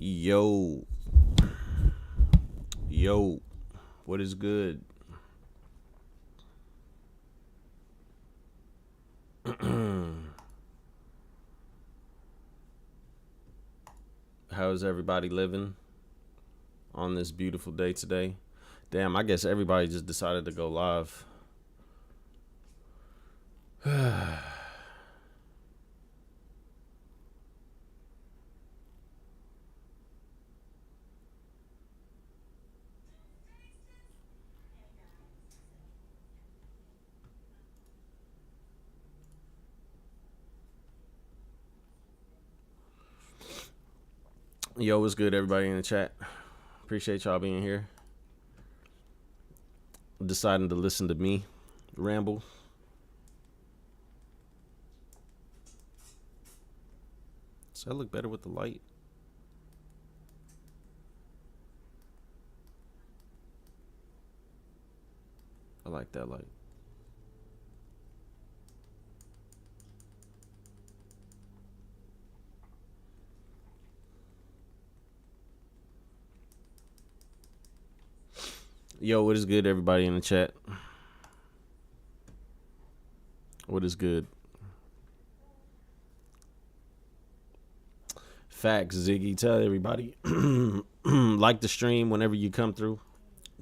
Yo, yo, what is good? How's everybody living on this beautiful day today? Damn, I guess everybody just decided to go live. Yo, what's good, everybody in the chat? Appreciate y'all being here. Deciding to listen to me ramble. Does that look better with the light? I like that light. Yo, what is good, everybody in the chat? What is good? Facts, Ziggy. Tell everybody. Like the stream whenever you come through.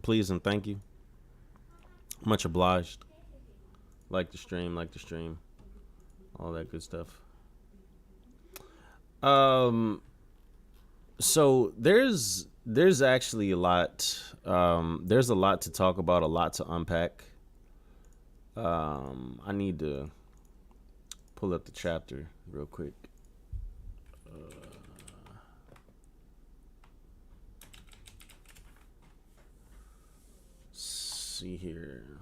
Please and thank you. Much obliged. Like the stream. All that good stuff. So there's actually a lot. There's a lot to talk about, a lot to unpack. I need to pull up the chapter real quick. See here.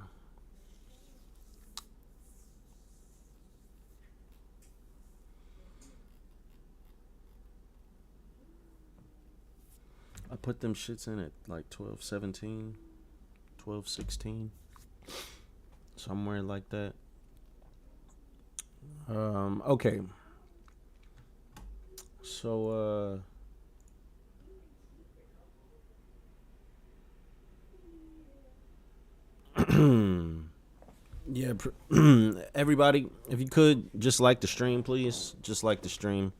I put them shits in at like 12:17, 12:16, somewhere like that. Okay. So yeah, everybody, if you could just like the stream, please. Just like the stream.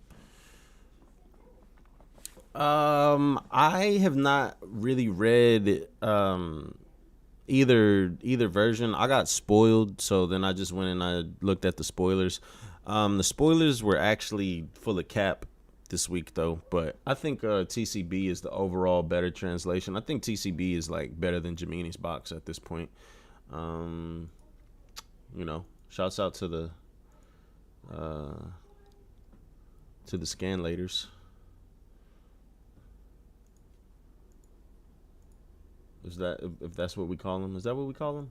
I have not really read either version. I got spoiled, so then I just went and I looked at the spoilers. The spoilers were actually full of cap this week though, but I think TCB is the overall better translation. I think TCB is like better than Jamini's box at this point. You know, shouts out to the scanlators. Is that, if that's what we call them? Is that what we call them?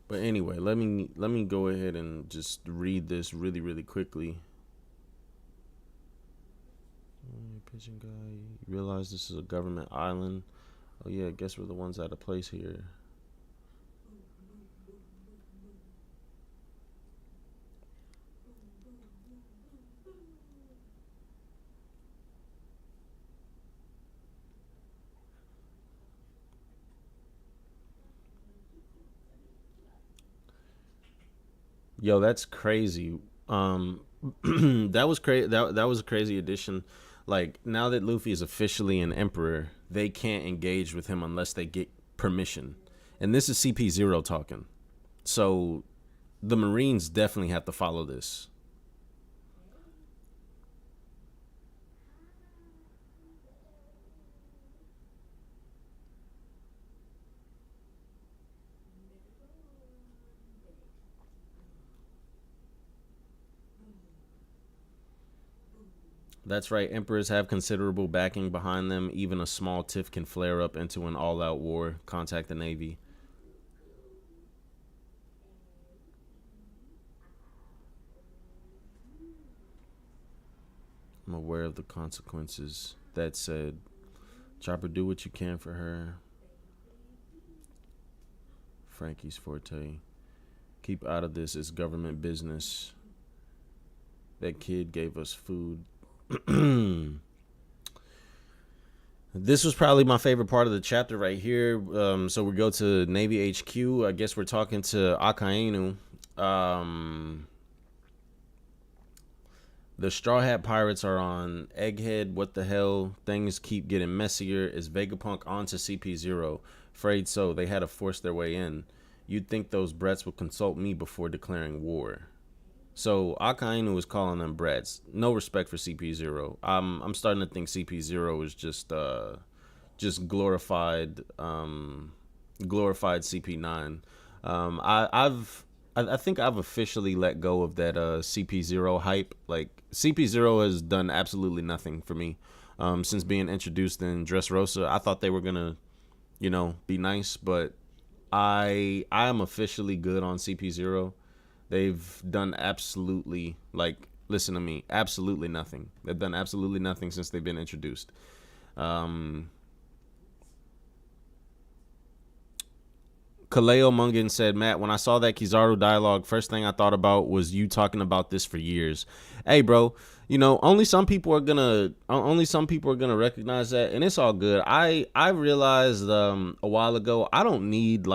But anyway, let me go ahead and just read this really quickly. Pigeon guy, you realize this is a government island? Oh yeah, I guess we're the ones out of place here. Yo, that's crazy. That was crazy. That was a crazy addition. Like, now that Luffy is officially an emperor, they can't engage with him unless they get permission. And this is Cp0 talking. So the Marines definitely have to follow this. That's right. Emperors have considerable backing behind them. Even a small tiff can flare up into an all-out war. Contact the Navy. I'm aware of the consequences. That said, Chopper, do what you can for her. Frankie's forte. Keep out of this. It's government business. That kid gave us food. This was probably my favorite part of the chapter right here. So we go to Navy HQ. I guess we're talking to Akainu. The Straw Hat Pirates are on Egghead. What the hell? Things keep getting messier. Is Vegapunk onto CP0? Afraid so. They had to force their way in. You'd think those brats would consult me before declaring war. So Akainu was calling them brats. No respect for CP0. I'm starting to think CP0 is just glorified glorified CP9. I think I've officially let go of that CP0 hype. Like CP0 has done absolutely nothing for me since being introduced in Dressrosa. I thought they were gonna, be nice, but I am officially good on CP0. They've done absolutely, listen to me, absolutely nothing. They've done absolutely nothing since they've been introduced. Kaleo Mungan said, Matt, when I saw that Kizaru dialogue, first thing I thought about was you talking about this for years. Hey, bro, only some people are gonna recognize that, and it's all good. I realized a while ago I don't need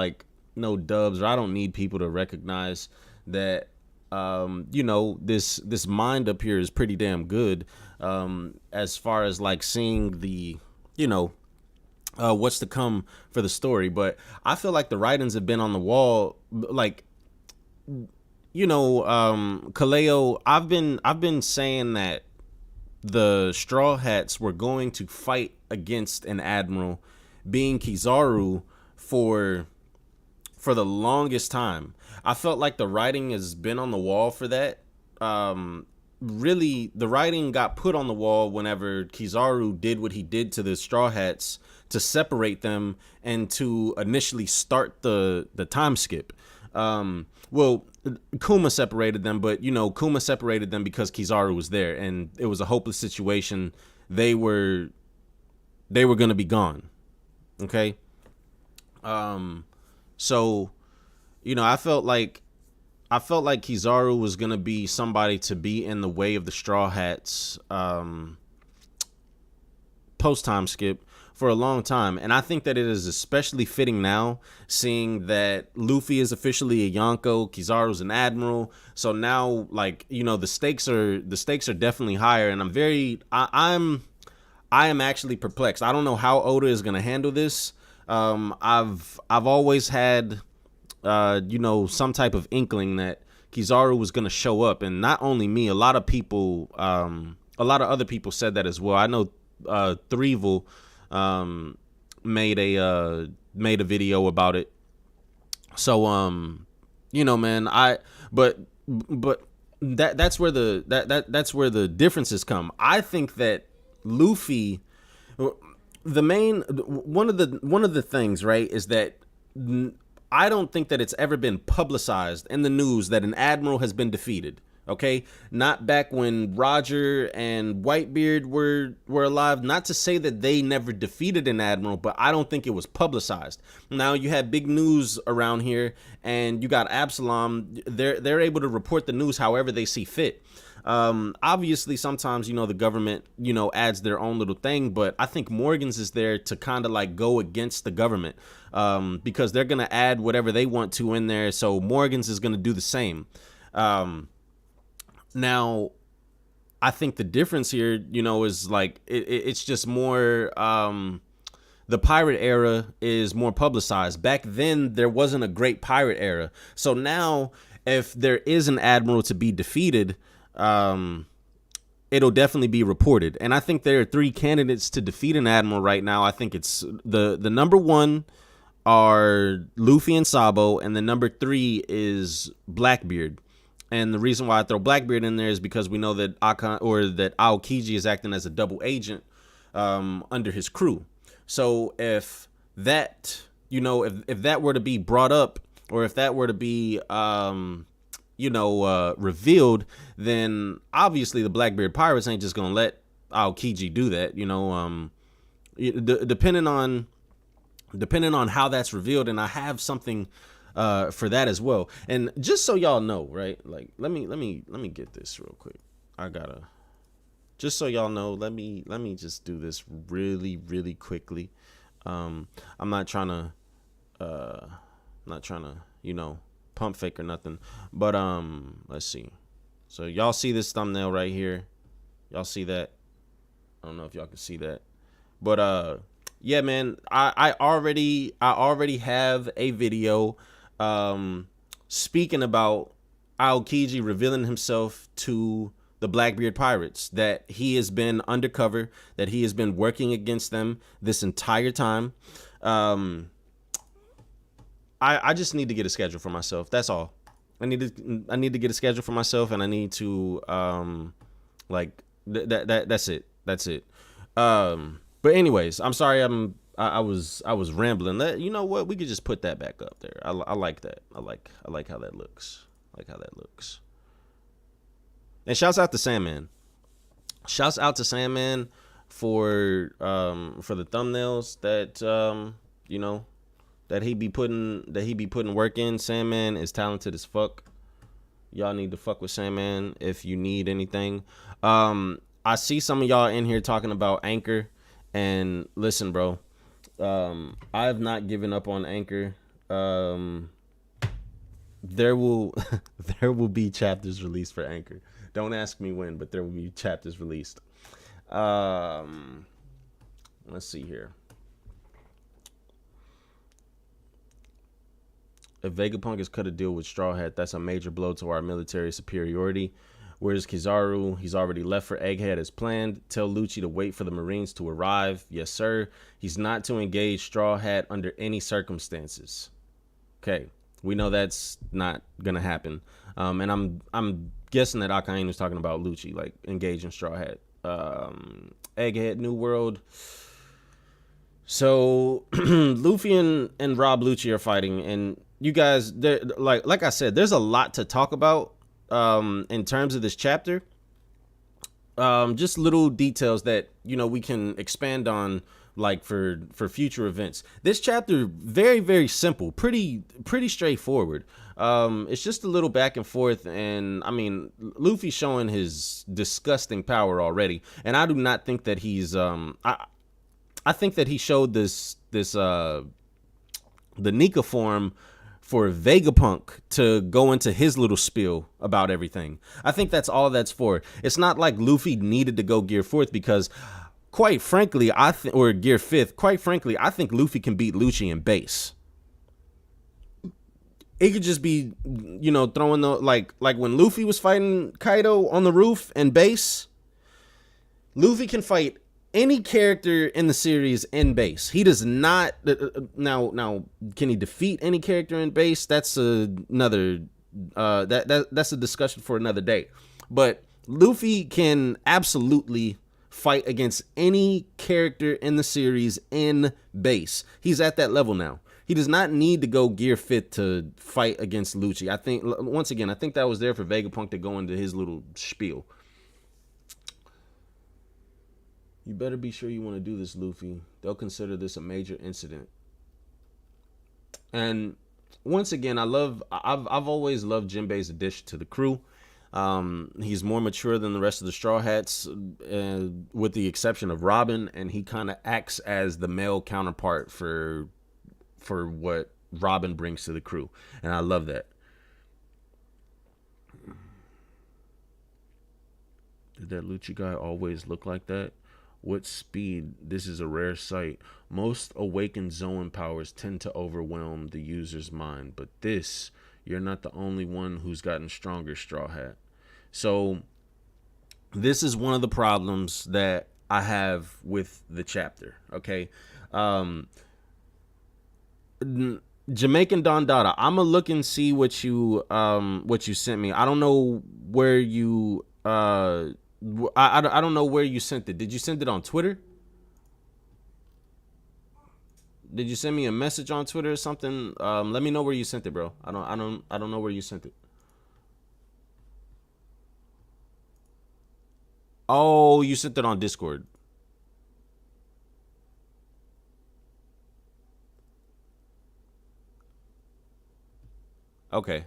no dubs, or I don't need people to recognize that this mind up here is pretty damn good as far as seeing the what's to come for the story. But I feel like the writings have been on the wall, Kaleo, I've been saying that the Straw Hats were going to fight against an admiral, being Kizaru, for the longest time. I felt like the writing has been on the wall for that. Really, the writing got put on the wall whenever Kizaru did what he did to the Straw Hats to separate them and to initially start the time skip. Well, Kuma separated them, but Kuma separated them because Kizaru was there, and it was a hopeless situation. They were going to be gone. Okay. So, I felt like Kizaru was gonna be somebody to be in the way of the Straw Hats post time skip for a long time, and I think that it is especially fitting now, seeing that Luffy is officially a Yonko, Kizaru's an admiral. So now, the stakes are definitely higher, and I am actually perplexed. I don't know how Oda is gonna handle this. I've always had some type of inkling that Kizaru was going to show up, and not only me, a lot of other people said that as well. I know Threevil made a video about it. So man, but that's where the differences come. I think that Luffy, one of the things, right, is that I don't think that it's ever been publicized in the news that an admiral has been defeated. Okay, not back when Roger and Whitebeard were alive. Not to say that they never defeated an admiral, but I don't think it was publicized. Now you have big news around here, and you got Absalom. They're able to report the news however they see fit. Obviously sometimes the government adds their own little thing, but I think Morgan's is there to kind of go against the government because they're gonna add whatever they want to in there, so Morgan's is gonna do the same. Now I think the difference here is it's just more the pirate era is more publicized. Back then there wasn't a great pirate era, so now if there is an admiral to be defeated, it'll definitely be reported. And I think there are 3 candidates to defeat an admiral right now. I think it's the number 1 are Luffy and Sabo, and the number 3 is Blackbeard. And the reason why I throw Blackbeard in there is because we know that Aokiji is acting as a double agent under his crew. So if that if that were to be brought up, or if that were to be revealed, then obviously the Blackbeard Pirates ain't just gonna let Aokiji do that. Depending on how that's revealed, and I have something for that as well. And just so y'all know, right? Let me get this real quick. I gotta just so y'all know, let me just do this really quickly. I'm not trying to you know, pump fake or nothing, but let's see. So y'all see this thumbnail right here? Y'all see that? I don't know if y'all can see that, but yeah, man, I already have a video speaking about Aokiji revealing himself to the Blackbeard Pirates, that he has been undercover, that he has been working against them this entire time. I just need to get a schedule for myself. That's all. I need to get a schedule for myself, and I need to like that's it. That's it. But anyways, I'm sorry. I was rambling. You know what? We could just put that back up there. I like that. I like how that looks. I like how that looks. And shouts out to Sandman. Shouts out to Sandman for the thumbnails that you know, that he be putting work in. Sandman is talented as fuck. Y'all need to fuck with Sandman if you need anything. I see some of y'all in here talking about Anchor, and listen, bro, I have not given up on Anchor. There will there will be chapters released for Anchor. Don't ask me when, but there will be chapters released. Let's see here. If Vegapunk has cut a deal with Straw Hat, that's a major blow to our military superiority. Where's Kizaru? He's already left for Egghead as planned. Tell Lucci to wait for the Marines to arrive. Yes, sir. He's not to engage Straw Hat under any circumstances. Okay, we know that's not gonna happen. And I'm guessing that Akainu was talking about Lucci, like engaging Straw Hat. Egghead, New World. So Luffy and Rob Lucci are fighting, and you guys, like I said, there's a lot to talk about in terms of this chapter. Just little details that, you know, we can expand on, like for future events. This chapter, very simple, pretty straightforward. It's just a little back and forth, and I mean, Luffy showing his disgusting power already, and I do not think that he's I think that he showed this the Nika form for Vegapunk to go into his little spiel about everything. I think that's all that's for. It's not like Luffy needed to go Gear 4th, because quite frankly, or Gear 5th, quite frankly, I think Luffy can beat Lucci in base. It could just be, you know, throwing the, like when Luffy was fighting Kaido on the roof and base, Luffy can fight any character in the series in base. He does not now can he defeat any character in base? That's another that's a discussion for another day. But Luffy can absolutely fight against any character in the series in base. He's at that level now. He does not need to go Gear 5th to fight against Lucci. I think, once again, I think that was there for Vegapunk to go into his little spiel. You better be sure you want to do this, Luffy. They'll consider this a major incident. And once again, I've always loved Jinbei's addition to the crew. He's more mature than the rest of the Straw Hats, with the exception of Robin, and he kind of acts as the male counterpart for what Robin brings to the crew, and I love that. Did that Lucci guy always look like that? What speed? This is a rare sight. Most awakened Zoan powers tend to overwhelm the user's mind, but this, you're not the only one who's gotten stronger, Straw Hat. So this is one of the problems that I have with the chapter, okay? Jamaican Don Dada, I'ma look and see what you sent me. I don't know where you I don't know where you sent it. Did you send it on Twitter? Did you send me a message on Twitter or something? Let me know where you sent it, bro. I don't know where you sent it. Oh, you sent it on Discord. Okay,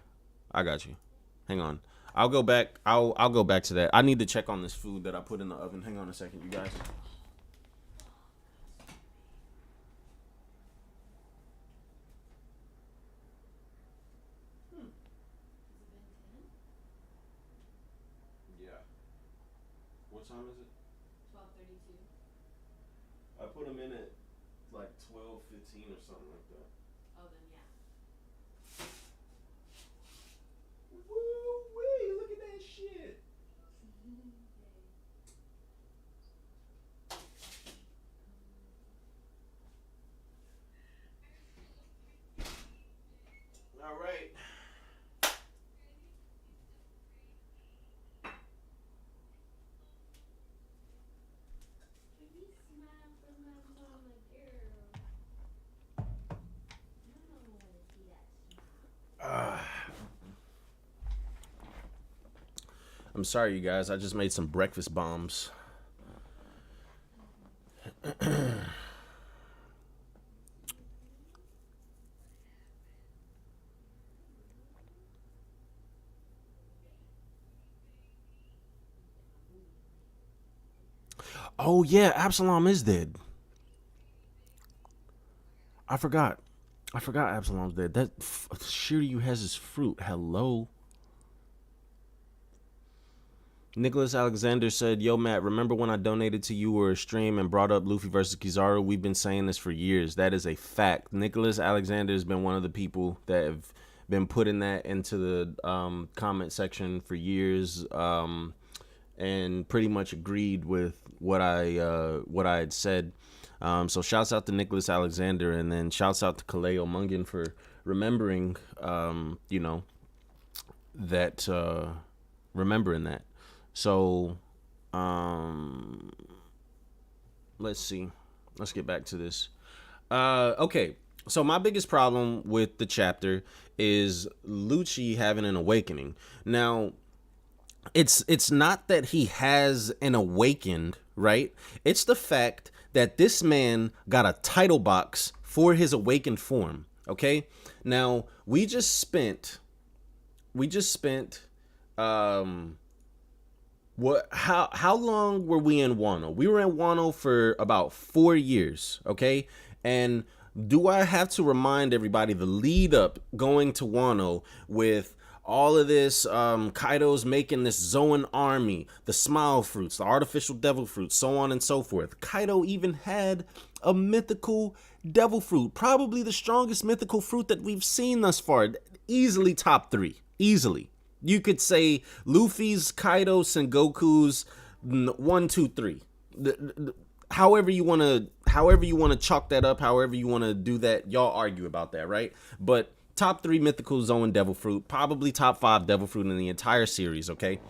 I got you. Hang on. I'll go back. I'll go back to that. I need to check on this food that I put in the oven. Hang on a second, you guys. Yeah. What time is it? 12:32. I put them in at like 12:15 or something like that. Oh, then yeah. Woo wee! Look at that shit. All right. I'm sorry, you guys. I just made some breakfast bombs. Oh yeah, Absalom is dead. I forgot. I forgot Absalom's dead. That Shiryu has his fruit. Hello. Nicholas Alexander said, "Yo, Matt, remember when I donated to you or a stream and brought up Luffy versus Kizaru? We've been saying this for years. That is a fact." Nicholas Alexander has been one of the people that have been putting that into the comment section for years, and pretty much agreed with what I had said. So shouts out to Nicholas Alexander, and then shouts out to Kaleo Mungan for remembering, that remembering that. So, let's see. Let's get back to this. Okay. So my biggest problem with the chapter is Lucci having an awakening. Now, it's not that he has an awakened, right? It's the fact that this man got a title box for his awakened form. Okay. Now we just spent how long were we in Wano? We were in Wano for about 4 years, okay? And do I have to remind everybody the lead up going to Wano with all of this, Kaido's making this Zoan army, the smile fruits, the artificial devil fruits, so on and so forth. Kaido even had a mythical devil fruit, probably the strongest mythical fruit that we've seen thus far. Easily top 3, easily. You could say Luffy's, Kaido's, Sengoku's 1, 2, 3. However you want to chalk that up, however you want to do that, y'all argue about that, right? But top 3 mythical Zoan devil fruit, probably top 5 devil fruit in the entire series, okay?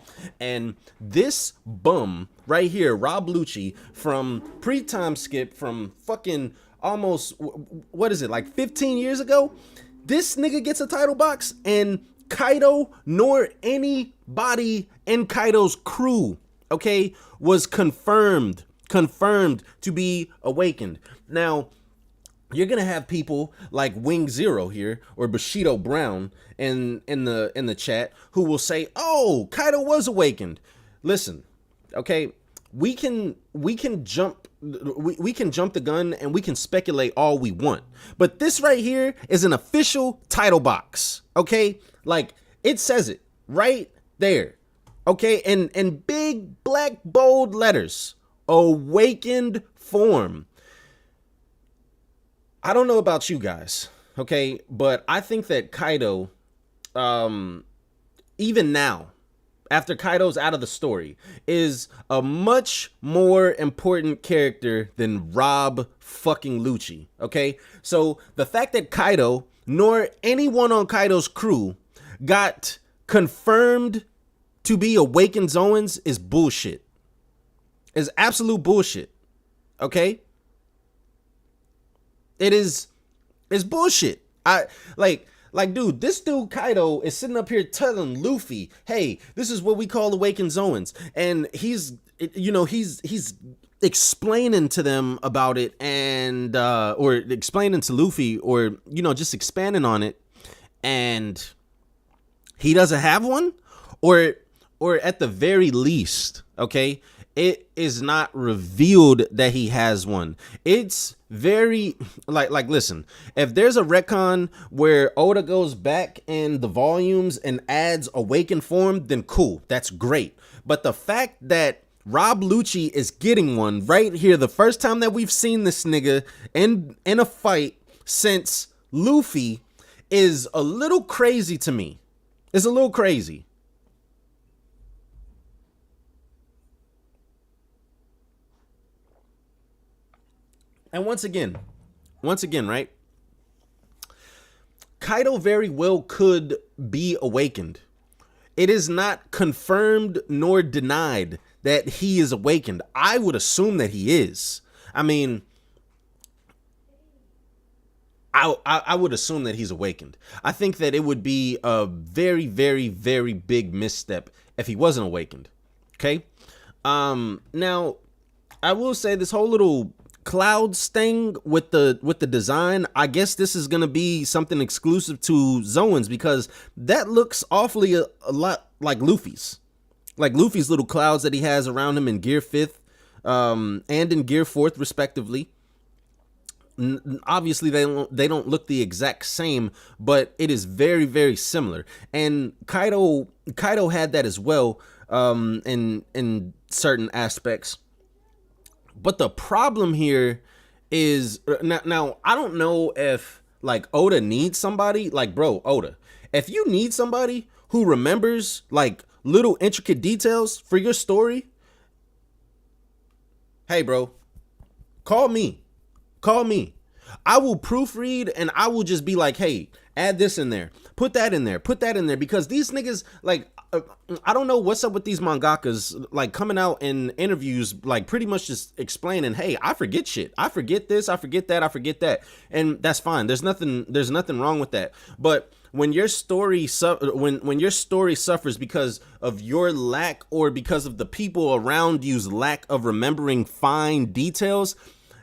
And this bum right here, Rob Lucci, from pre-time skip, from fucking almost, what is it, like 15 years ago? This nigga gets a title box, and Kaido nor anybody in Kaido's crew, okay, was confirmed to be awakened. Now, you're gonna have people like Wing Zero here or Bushido Brown in the chat who will say, "Oh, Kaido was awakened." Listen, okay, we can jump the gun and we can speculate all we want, but this right here is an official title box, okay? Like, it says it right there, okay? And in big black bold letters, awakened form. I don't know about you guys, okay? But I think that Kaido, even now, after Kaido's out of the story, is a much more important character than Rob fucking Lucci, okay? So the fact that Kaido, nor anyone on Kaido's crew, got confirmed to be awakened Zoans is bullshit. Is absolute bullshit. Okay? It's bullshit. Dude, this dude Kaido is sitting up here telling Luffy, "Hey, this is what we call awakened Zoans," and he's explaining to them about it, and or explaining to Luffy, or just expanding on it, and he doesn't have one, or at the very least, okay, it is not revealed that he has one. It's very like listen, if there's a retcon where Oda goes back in the volumes and adds awakened form, then cool, that's great. But the fact that Rob Lucci is getting one right here, the first time that we've seen this nigga in a fight since Luffy, is a little crazy to me. It's a little crazy. And once again, right? Kaido very well could be awakened. It is not confirmed nor denied that he is awakened. I would assume that he is. I mean, I would assume that he's awakened. I think that it would be a very, very, very big misstep if he wasn't awakened. Okay. Now, I will say this whole little clouds thing with the design, I guess this is gonna be something exclusive to Zoans, because that looks awfully a lot like Luffy's. Like Luffy's little clouds that he has around him in Gear 5th and in Gear 4th respectively. Obviously they don't look the exact same, but it is very, very similar. And Kaido had that as well, in certain aspects. But the problem here is now I don't know if like Oda needs somebody like, bro, Oda, if you need somebody who remembers like little intricate details for your story, hey bro, call me. I will proofread and I will just be like, hey, add this in there, put that in there, because these niggas, like, I don't know what's up with these mangakas, like coming out in interviews, like pretty much just explaining, hey, I forget shit, I forget this, I forget that, and that's fine. There's nothing wrong with that. But when your story when your story suffers because of your lack, or because of the people around you's lack of remembering fine details,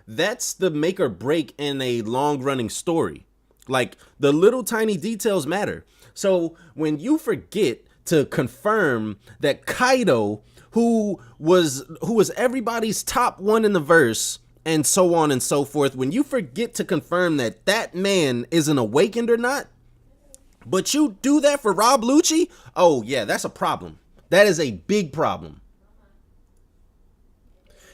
that's the make or break in a long running story. Like, the little tiny details matter. So when you forget to confirm that Kaido, who was everybody's top one in the verse, and so on and so forth, when you forget to confirm that that man isn't awakened or not, but you do that for Rob Lucci, oh yeah, that's a problem. That is a big problem.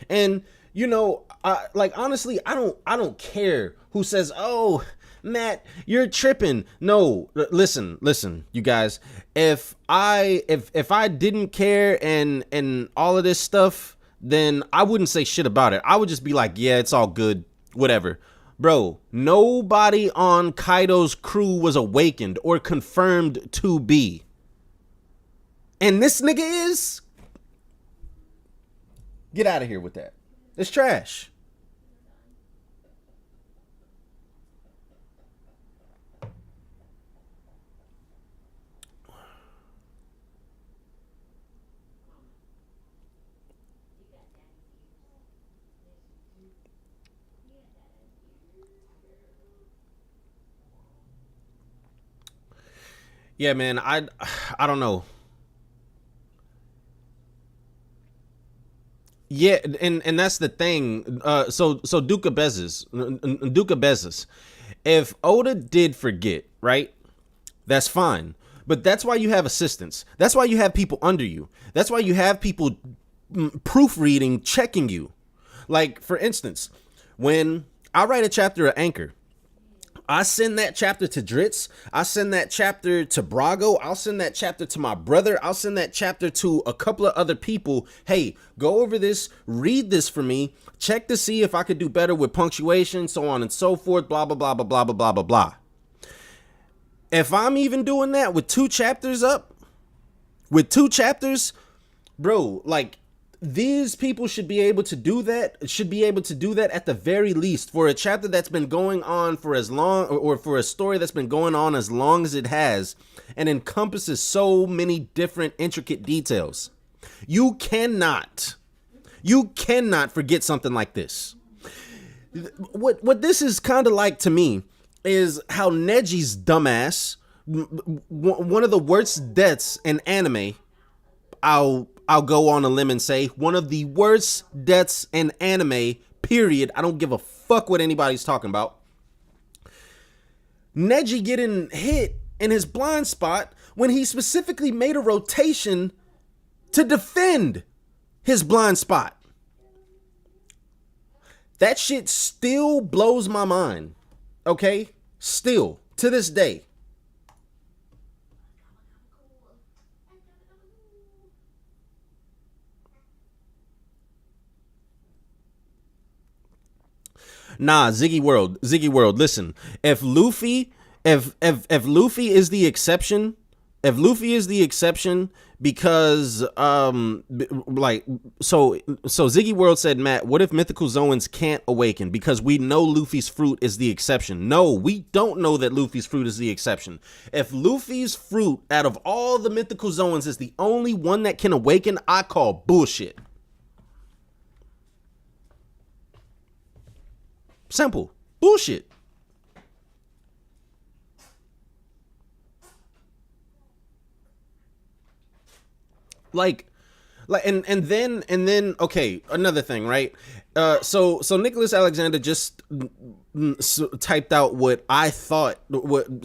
And you know, like honestly, I don't care who says, "Oh, Matt, you're tripping." No, listen, you guys. If I didn't care and all of this stuff, then I wouldn't say shit about it. I would just be like, "Yeah, it's all good, whatever." Bro, nobody on Kaido's crew was awakened or confirmed to be. And this nigga is? Get out of here with that. It's trash. Yeah, man, I don't know. Yeah, and that's the thing. So Duca Bezos. If Oda did forget, right? That's fine. But that's why you have assistants. That's why you have people under you. That's why you have people proofreading, checking you. Like, for instance, when I write a chapter of Anchor, I send that chapter to Dritz. I send that chapter to Brago. I'll send that chapter to my brother. I'll send that chapter to a couple of other people. Hey, go over this, read this for me, check to see if I could do better with punctuation, so on and so forth, blah, blah, blah, blah, blah, blah, blah, blah, blah. If I'm even doing that with 2 chapters up, bro, like, these people should be able to do that, at the very least, for a chapter that's been going on for as long, or for a story that's been going on as long as it has, and encompasses so many different intricate details. You cannot forget something like this. What this is kind of like to me is how Neji's dumbass, one of the worst deaths in anime, I'll go on a limb and say one of the worst deaths in anime, period. I don't give a fuck what anybody's talking about. Neji getting hit in his blind spot when he specifically made a rotation to defend his blind spot. That shit still blows my mind. Okay? Still, to this day. Nah, Ziggy World, listen. If Luffy is the exception, because like so Ziggy World said, Matt, what if mythical Zoans can't awaken? Because we know Luffy's fruit is the exception. No, we don't know that Luffy's fruit is the exception. If Luffy's fruit out of all the mythical Zoans is the only one that can awaken, I call bullshit. Simple. Bullshit. And then okay, another thing, right? So Nicholas Alexander just typed out what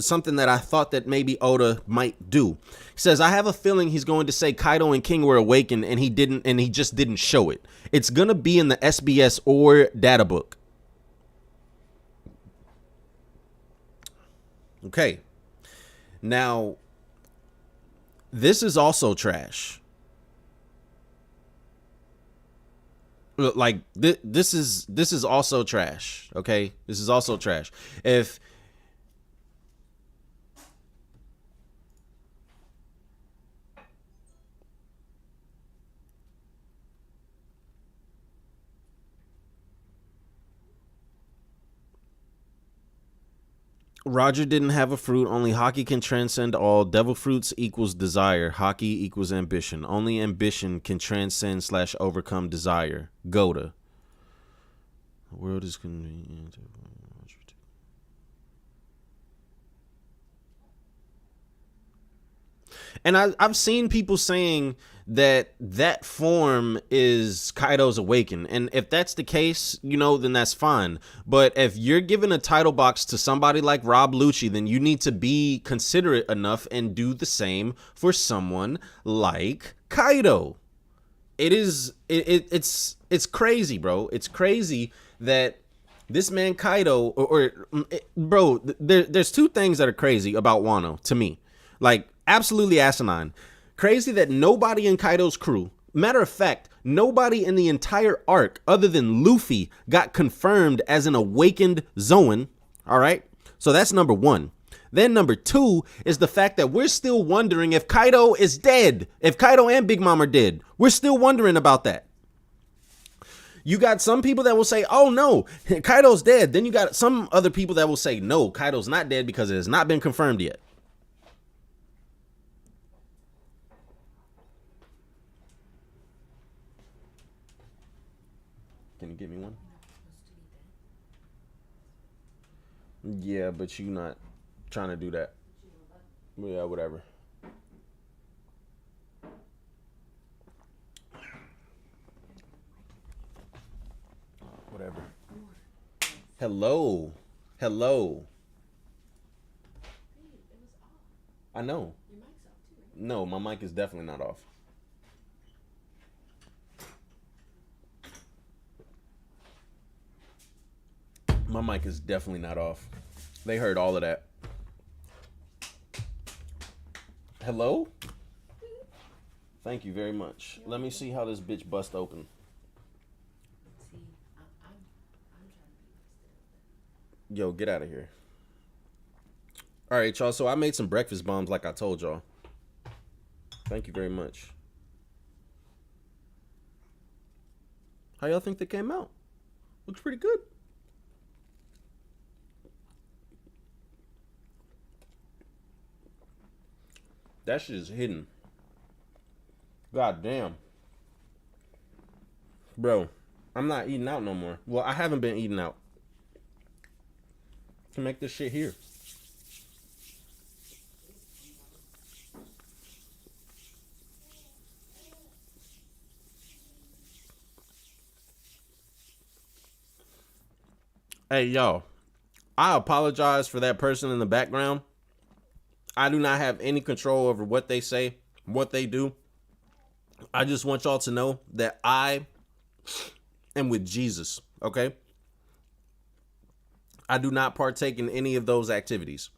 something that I thought that maybe Oda might do. He says, I have a feeling he's going to say Kaido and King were awakened and he just didn't show it. It's gonna be in the SBS or data book. Okay. Now, this is also trash. Like this is also trash. Okay, this is also trash. If Roger didn't have a fruit, only Haki can transcend all. Devil fruits equals desire. Haki equals ambition. Only ambition can transcend / overcome desire. Goda. The world is convenient. And I've seen people saying that form is Kaido's awaken. And if that's the case, then that's fine. But if you're giving a title box to somebody like Rob Lucci, then you need to be considerate enough and do the same for someone like Kaido. It's crazy, bro. It's crazy that this man Kaido bro, there's two things that are crazy about Wano to me. Like, absolutely asinine. Crazy that nobody in Kaido's crew, matter of fact, nobody in the entire arc other than Luffy got confirmed as an awakened Zoan. All right. So that's number one. Then number two is the fact that we're still wondering if Kaido is dead. If Kaido and Big Mom are dead. We're still wondering about that. You got some people that will say, oh no, Kaido's dead. Then you got some other people that will say, no, Kaido's not dead because it has not been confirmed yet. Can you give me one? Yeah, but you not trying to do that. Yeah, whatever. Whatever. Hello. I know. No, my mic is definitely not off. My mic is definitely not off. They heard all of that. Hello? Thank you very much. Let me see how this bitch bust open. Yo, get out of here. All right, y'all. So I made some breakfast bombs like I told y'all. Thank you very much. How y'all think they came out? Looks pretty good. That shit is hidden. God damn. Bro, I'm not eating out no more. Well, I haven't been eating out. To make this shit here. Hey, yo, I apologize for that person in the background. I do not have any control over what they say, what they do. I just want y'all to know that I am with Jesus, okay? I do not partake in any of those activities.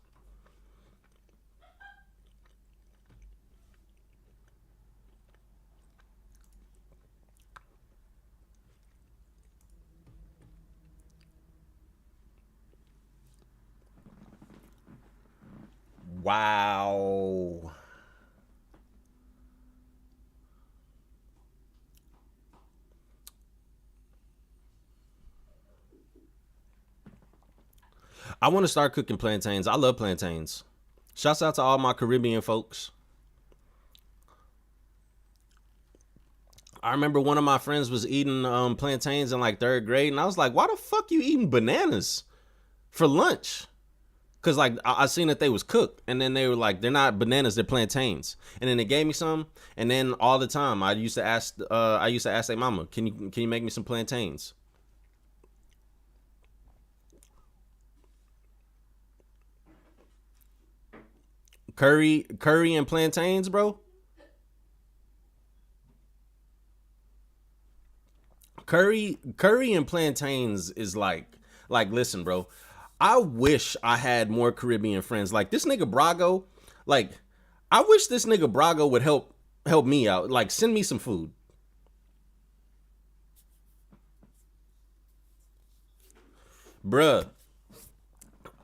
Wow. I want to start cooking plantains. I love plantains. Shouts out to all my Caribbean folks. I remember one of my friends was eating plantains in like third grade, and I was like, "Why the fuck you eating bananas for lunch?" Cause like I seen that they was cooked, and then they were like, "They're not bananas, they're plantains." And then they gave me some, and then all the time I used to ask their mama, "Can you make me some plantains?" Curry and plantains, bro. Curry and plantains is like listen, bro. I wish I had more Caribbean friends. Like this nigga Brago, like I wish this nigga Brago would help me out. Like send me some food. Bruh.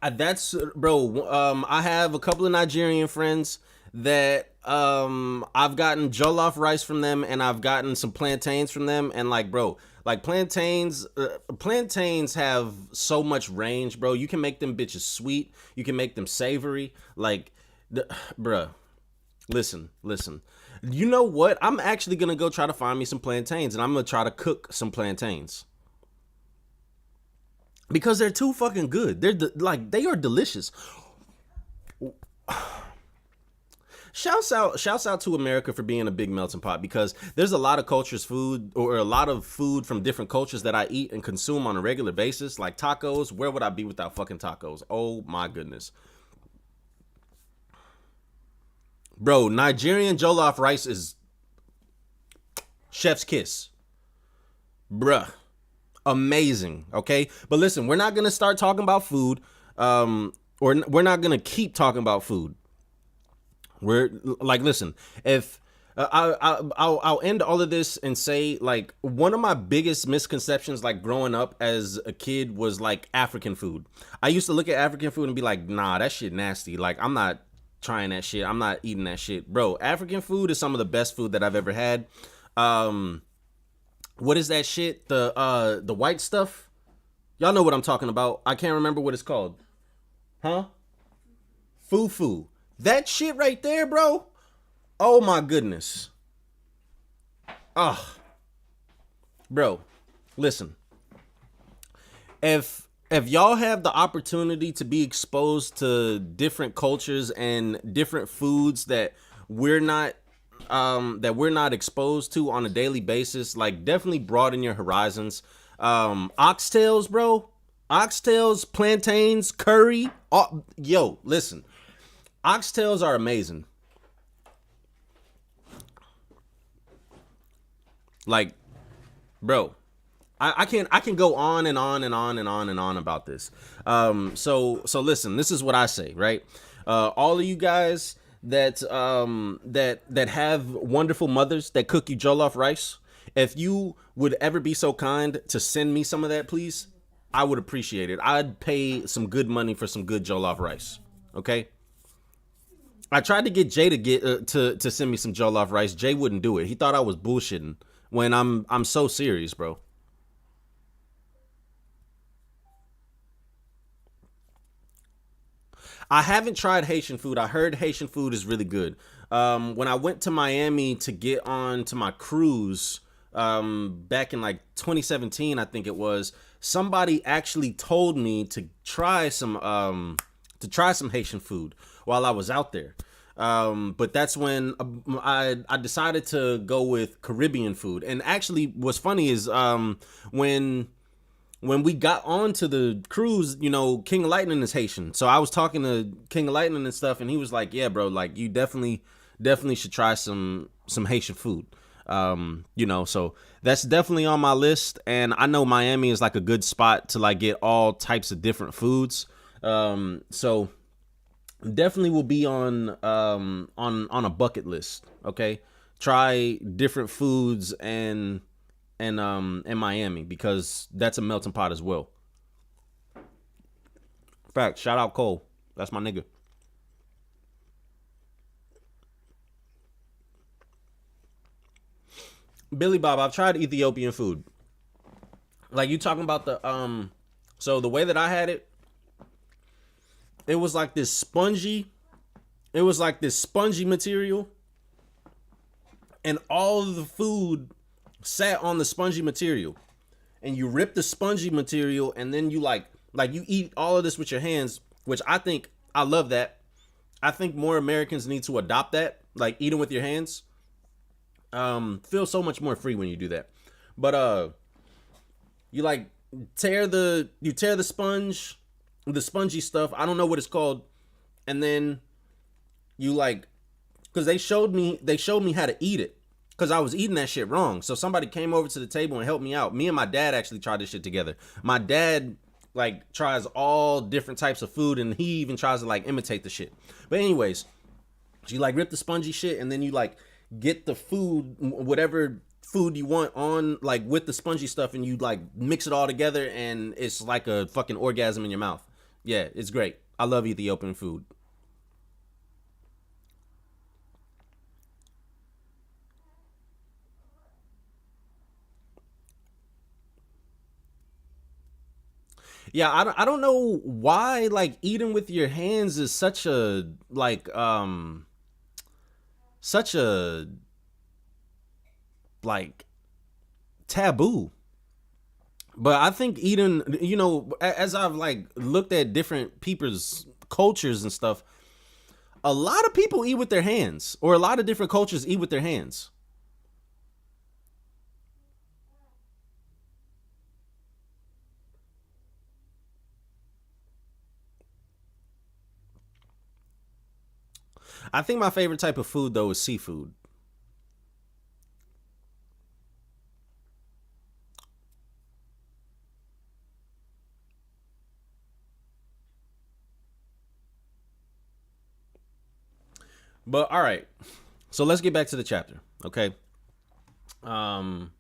That's bro. I have a couple of Nigerian friends that I've gotten jollof rice from them, and I've gotten some plantains from them, and like bro, like plantains have so much range, bro. You can make them bitches sweet, you can make them savory, like bruh. Listen. You know what? I'm actually gonna go try to find me some plantains, and I'm gonna try to cook some plantains because they're too fucking good. Like they are delicious. Shouts out to America for being a big melting pot, because there's a lot of cultures food, or a lot of food from different cultures that I eat and consume on a regular basis, like tacos. Where would I be without fucking tacos? Oh my goodness. Bro, Nigerian jollof rice is chef's kiss. Bruh. Amazing, okay? But listen, we're not going to start talking about food, or we're not going to keep talking about food. We're like, listen, if I'll end all of this and say, like, one of my biggest misconceptions, like growing up as a kid, was like African food. I used to look at African food and be like, nah, that shit nasty. Like, I'm not trying that shit. I'm not eating that shit, bro. African food is some of the best food that I've ever had. What is that shit? The white stuff. Y'all know what I'm talking about. I can't remember what it's called. Huh? Fufu. That shit right there, bro. Oh my goodness. Oh, bro. Listen. If y'all have the opportunity to be exposed to different cultures and different foods that we're not exposed to on a daily basis, like definitely broaden your horizons. Oxtails, bro. Oxtails, plantains, curry. Oh, yo, listen. Oxtails are amazing. Like, bro, I can go on and on and on and on and on about this. So listen, this is what I say, right? All of you guys that have wonderful mothers that cook you jollof rice, if you would ever be so kind to send me some of that, please, I would appreciate it. I'd pay some good money for some good jollof rice. Okay. I tried to get Jay to get to send me some jollof rice. Jay wouldn't do it. He thought I was bullshitting when I'm so serious, bro. I haven't tried Haitian food. I heard Haitian food is really good. When I went to Miami to get on to my cruise, back in like 2017, I think it was, somebody actually told me to try some Haitian food while I was out there. But that's when I decided to go with Caribbean food. And actually, what's funny is when when we got onto the cruise, you know, King of Lightning is Haitian. So I was talking to King of Lightning and stuff, and he was like, "Yeah, bro, like you definitely should try some Haitian food." You know, so that's definitely on my list, and I know Miami is like a good spot to like get all types of different foods. So definitely will be on a bucket list. Okay, try different foods and in Miami, because that's a melting pot as well. In fact, shout out Cole. That's my nigga. Billy Bob, I've tried Ethiopian food. Like you talking about the so the way that I had it, it was like this spongy, it was like this spongy material, and all of the food sat on the spongy material. And you rip the spongy material, and then you like you eat all of this with your hands, which I think I love that. I think more Americans need to adopt that, like eating with your hands. Feel so much more free when you do that. But you like tear the sponge, the spongy stuff. I don't know what it's called. And then you like, because they showed me how to eat it, because I was eating that shit wrong. So somebody came over to the table and helped me out. Me and my dad actually tried this shit together. My dad like tries all different types of food, and he even tries to like imitate the shit. But anyways, you like rip the spongy shit, and then you like get the food, whatever food you want, on like with the spongy stuff, and you like mix it all together, and it's like a fucking orgasm in your mouth. Yeah, it's great. I love Ethiopian food. Yeah, I don't know why like eating with your hands is such a like such a like taboo. But I think eating, you know, as I've like looked at different people's cultures and stuff, a lot of people eat with their hands, or a lot of different cultures eat with their hands. I think my favorite type of food though is seafood. But all right, so let's get back to the chapter, okay? Um,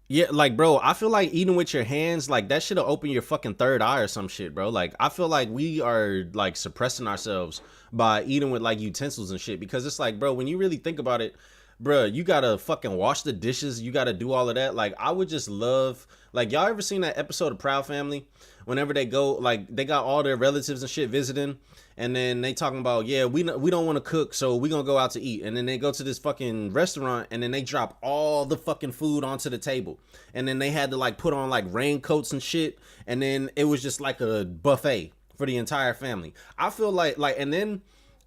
Yeah, like bro, I feel like eating with your hands, like that should have opened your fucking third eye or some shit, bro. Like I feel like we are like suppressing ourselves by eating with like utensils and shit, because it's like, bro, when you really think about it, bro, you gotta fucking wash the dishes, you gotta do all of that. Like I would just love, like y'all ever seen that episode of Proud Family? Whenever they go, like they got all their relatives and shit visiting, and then they talking about, yeah, we don't want to cook, so we gonna go out to eat. And then they go to this fucking restaurant, and then they drop all the fucking food onto the table, and then they had to like put on like raincoats and shit, and then it was just like a buffet for the entire family. I feel like, and then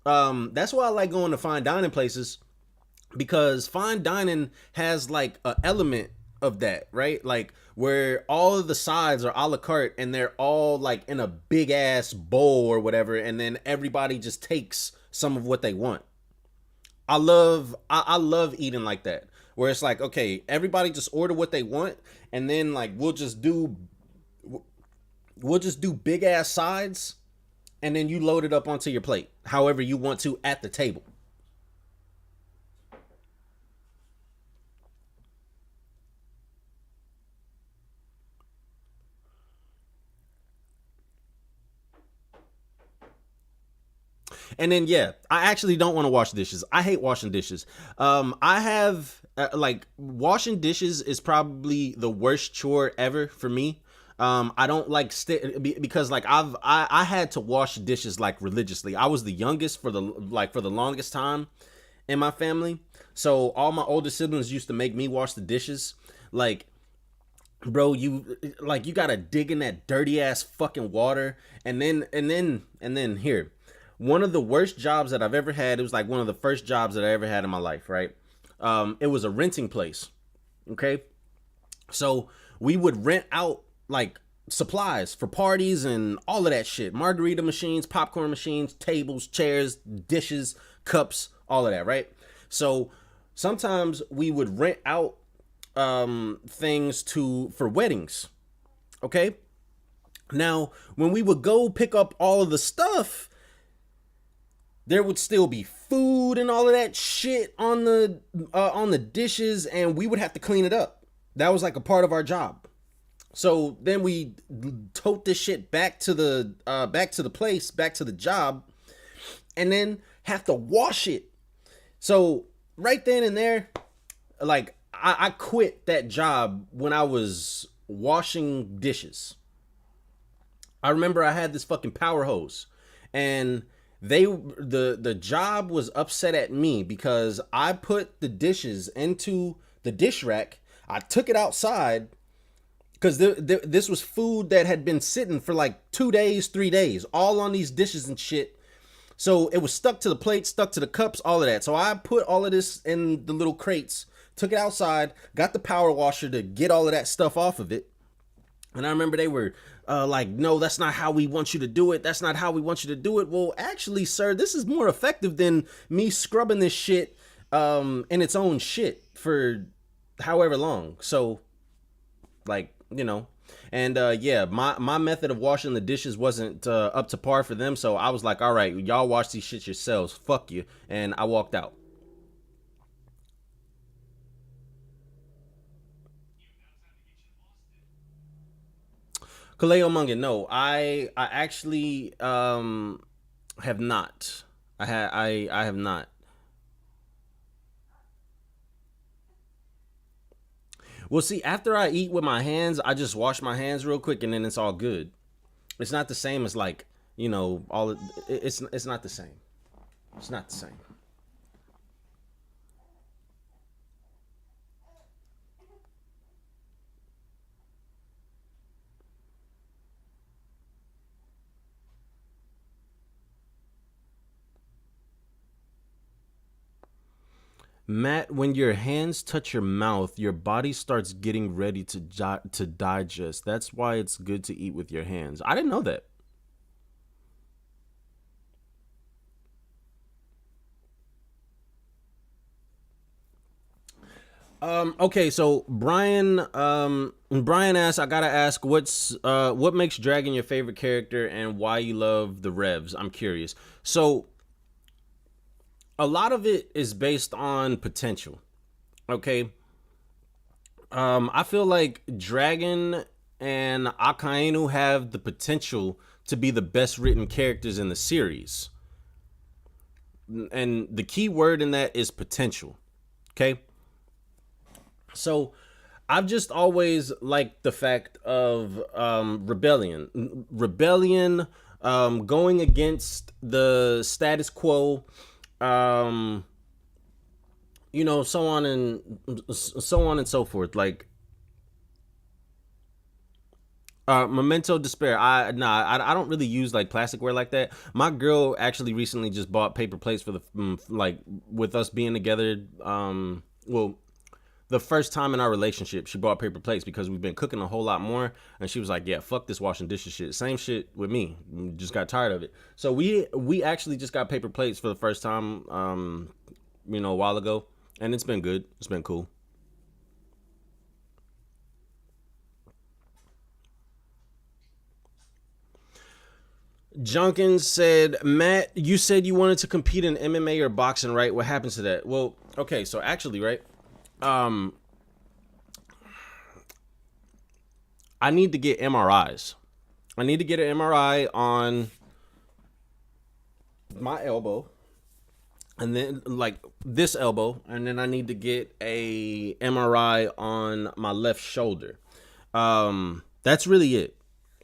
that's why I like going to fine dining places, because fine dining has like a element of that, right? Like where all of the sides are a la carte, and they're all like in a big ass bowl or whatever, and then everybody just takes some of what they want. I love eating like that, where it's like, okay, everybody just order what they want, and then like we'll just do big ass sides, and then you load it up onto your plate however you want to at the table. And then yeah, I actually don't want to wash dishes. I hate washing dishes. I have like washing dishes is probably the worst chore ever for me. I don't like because like I had to wash dishes like religiously. I was the youngest for the longest time in my family. So all my older siblings used to make me wash the dishes. Like bro, you gotta dig in that dirty ass fucking water, and then here, one of the worst jobs that I've ever had, it was like one of the first jobs that I ever had in my life, right? It was a renting place. Okay. So we would rent out like supplies for parties and all of that shit. Margarita machines, popcorn machines, tables, chairs, dishes, cups, all of that, right? So sometimes we would rent out things for weddings. Okay? Now, when we would go pick up all of the stuff, there would still be food and all of that shit on the dishes, and we would have to clean it up. That was like a part of our job. So then we tote this shit back to the place, back to the job, and then have to wash it. So right then and there, like I quit that job when I was washing dishes. I remember I had this fucking power hose, and the job was upset at me because I put the dishes into the dish rack. I took it outside because this was food that had been sitting for like 2 days, 3 days, all on these dishes and shit. So it was stuck to the plate, stuck to the cups, all of that. So I put all of this in the little crates, took it outside, got the power washer to get all of that stuff off of it. And I remember they were like, no, that's not how we want you to do it. That's not how we want you to do it. Well, actually, sir, this is more effective than me scrubbing this shit in its own shit for however long. So, like, you know. And yeah, my method of washing the dishes wasn't up to par for them. So I was like, all right, y'all wash these shits yourselves. Fuck you. And I walked out. Kaleo Mungan, no, I actually have not. I have not. Well, see, after I eat with my hands, I just wash my hands real quick, and then it's all good. It's not the same as like, you know, it's not the same. It's not the same. Matt, when your hands touch your mouth, your body starts getting ready to digest. That's why it's good to eat with your hands. I didn't know that. Okay, so Brian asks, I gotta ask, what makes Dragon your favorite character and why you love the Revs? I'm curious. So a lot of it is based on potential. Okay. I feel like Dragon and Akainu have the potential to be the best written characters in the series. And the key word in that is potential. Okay. So I've just always liked the fact of rebellion, going against the status quo, um, you know, so on and so forth. Like Memento Despair. I don't really use like plasticware like that. My girl actually recently just bought paper plates for the like with us being together. Well, the first time in our relationship, she bought paper plates because we've been cooking a whole lot more, and she was like, "Yeah, fuck this washing dishes shit." Same shit with me. Just got tired of it. So we actually just got paper plates for the first time, you know, a while ago, and it's been good. It's been cool. Junkins said, "Matt, you said you wanted to compete in MMA or boxing, right? What happens to that?" Well, okay, so actually, right, um, I need to get MRIs. I need to get an MRI on my elbow, and then like this elbow, and then I need to get a MRI on my left shoulder. That's really it,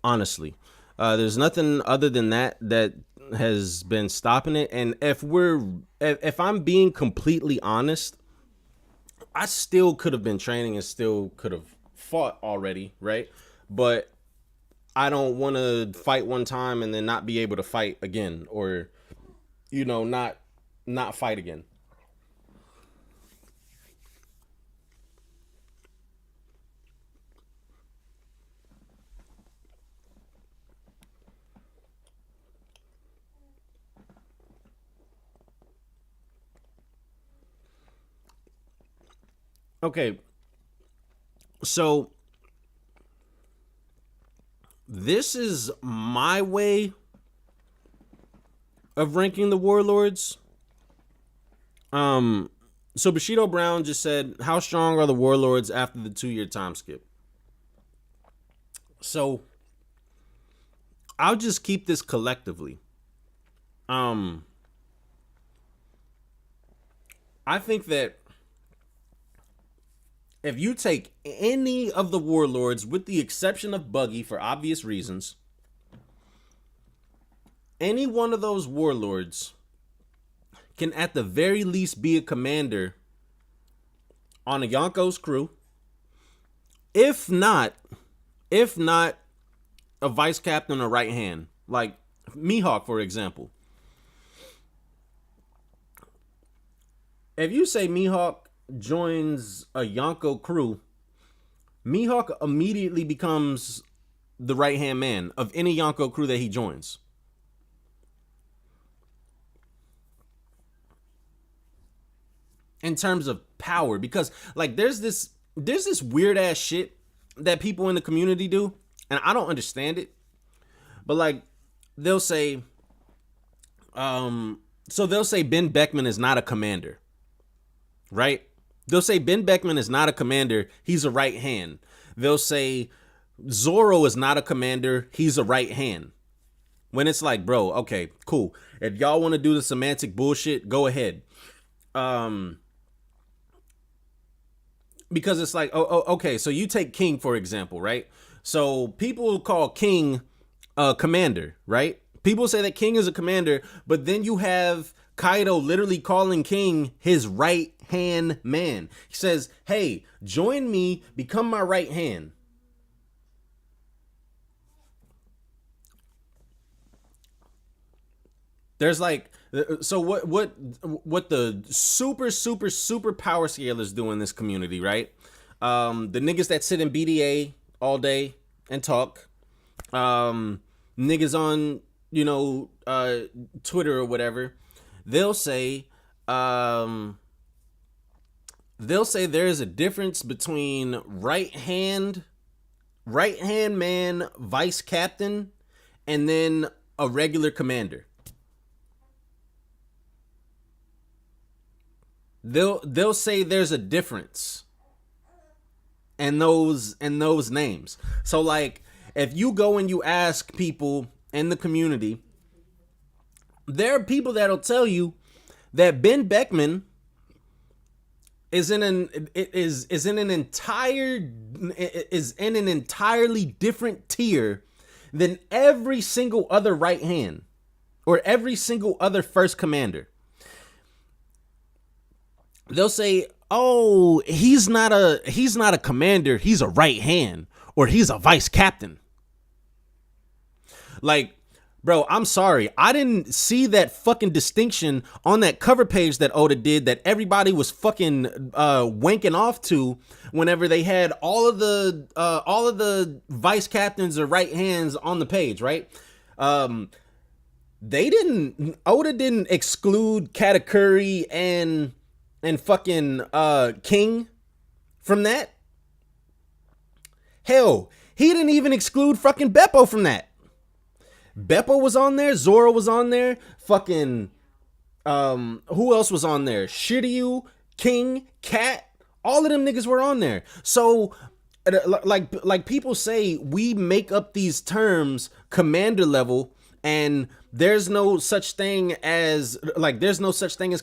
honestly. There's nothing other than that has been stopping it. And if I'm being completely honest, I still could have been training and still could have fought already, right? But I don't want to fight one time and then not be able to fight again, or you know, not fight again. Okay, so this is my way of ranking the warlords. So Bushido Brown just said, how strong are the warlords after the 2-year time skip? So I'll just keep this collectively. I think that if you take any of the warlords, with the exception of Buggy for obvious reasons, any one of those warlords can at the very least be a commander on a Yonko's crew. If not a vice captain or right hand, like Mihawk, for example. If you say Mihawk joins a Yonko crew, Mihawk immediately becomes the right hand man of any Yonko crew that he joins. In terms of power, because like there's this weird ass shit that people in the community do, and I don't understand it. But like they'll say, they'll say Ben Beckman is not a commander, right? They'll say Ben Beckman is not a commander, he's a right hand. They'll say Zoro is not a commander, he's a right hand. When it's like, bro, okay, cool. If y'all want to do the semantic bullshit, go ahead. Because it's like, okay, so you take King, for example, right? So people call King a commander, right? People say that King is a commander, but then you have Kaido literally calling King his right hand man. He says, hey, join me, become my right hand. There's like, so what the super power scalers do in this community, right? The niggas that sit in BDA all day and talk, niggas on, Twitter or whatever, they'll say there's a difference between right hand man, vice captain, and then a regular commander. They'll say there's a difference in those names. So like if you go and you ask people in the community, there are people that'll tell you that Ben Beckman is in an entirely different tier than every single other right hand or every single other first commander. They'll say, oh, he's not a commander, he's a right hand, or he's a vice captain. Like, bro, I'm sorry, I didn't see that fucking distinction on that cover page that Oda did that everybody was fucking wanking off to whenever they had all of the vice captains or right hands on the page, right? Oda didn't exclude Katakuri and fucking King from that. Hell, he didn't even exclude fucking Beppo from that. Beppo was on there, Zoro was on there, fucking who else was on there? Shiryu, King, Cat, all of them niggas were on there. So like people say we make up these terms commander level, and there's no such thing as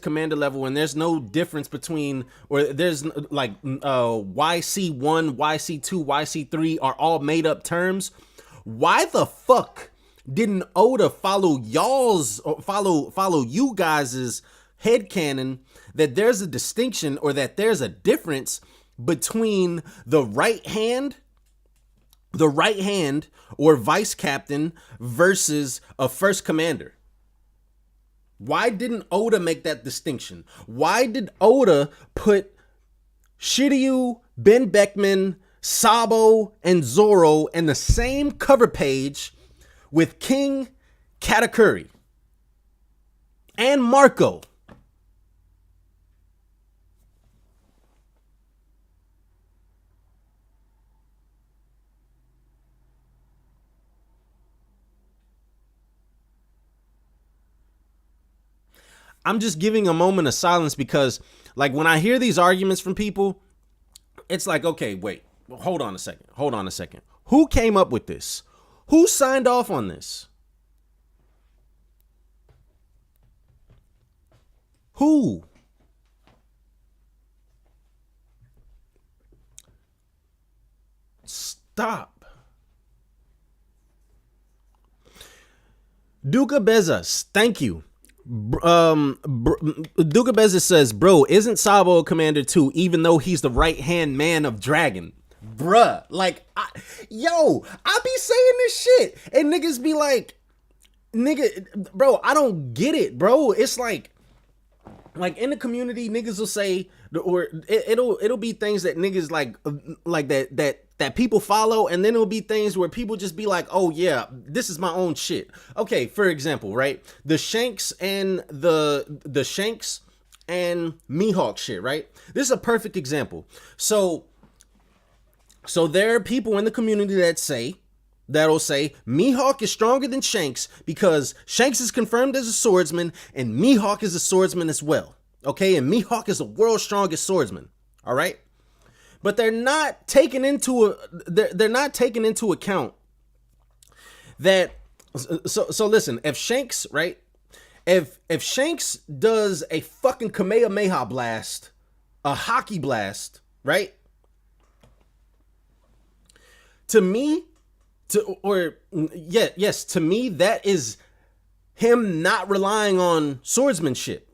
commander level, and there's no difference between, or there's like YC1, YC2, YC3 are all made up terms. Why the fuck didn't Oda follow you guys' headcanon that there's a distinction or that there's a difference between the right hand or vice captain versus a first commander? Why didn't Oda make that distinction? Why did Oda put Shiryu, Ben Beckman, Sabo, and Zoro in the same cover page with King, Katakuri, and Marco? I'm just giving a moment of silence because, like, when I hear these arguments from people, it's like, okay, wait, hold on a second. Hold on a second. Who came up with this? Who signed off on this? Who? Stop. Duca Bezos, thank you. Duca Bezos says, bro, isn't Sabo a commander too, even though he's the right-hand man of Dragon? Bruh, like, I be saying this shit, and niggas be like, nigga, bro, I don't get it, bro. It's like in the community, niggas will say, or it'll be things that niggas like that people follow, and then it'll be things where people just be like, oh yeah, this is my own shit. Okay, for example, right, the Shanks and the Shanks and Mihawk shit, right? This is a perfect example. So there are people in the community that'll say Mihawk is stronger than Shanks because Shanks is confirmed as a swordsman and Mihawk is a swordsman as well. Okay, and Mihawk is the world's strongest swordsman. All right, but they're not taking into account that. So listen, if Shanks, right, if Shanks does a fucking Kamehameha blast, a hockey blast, right? To me, to me, that is him not relying on swordsmanship.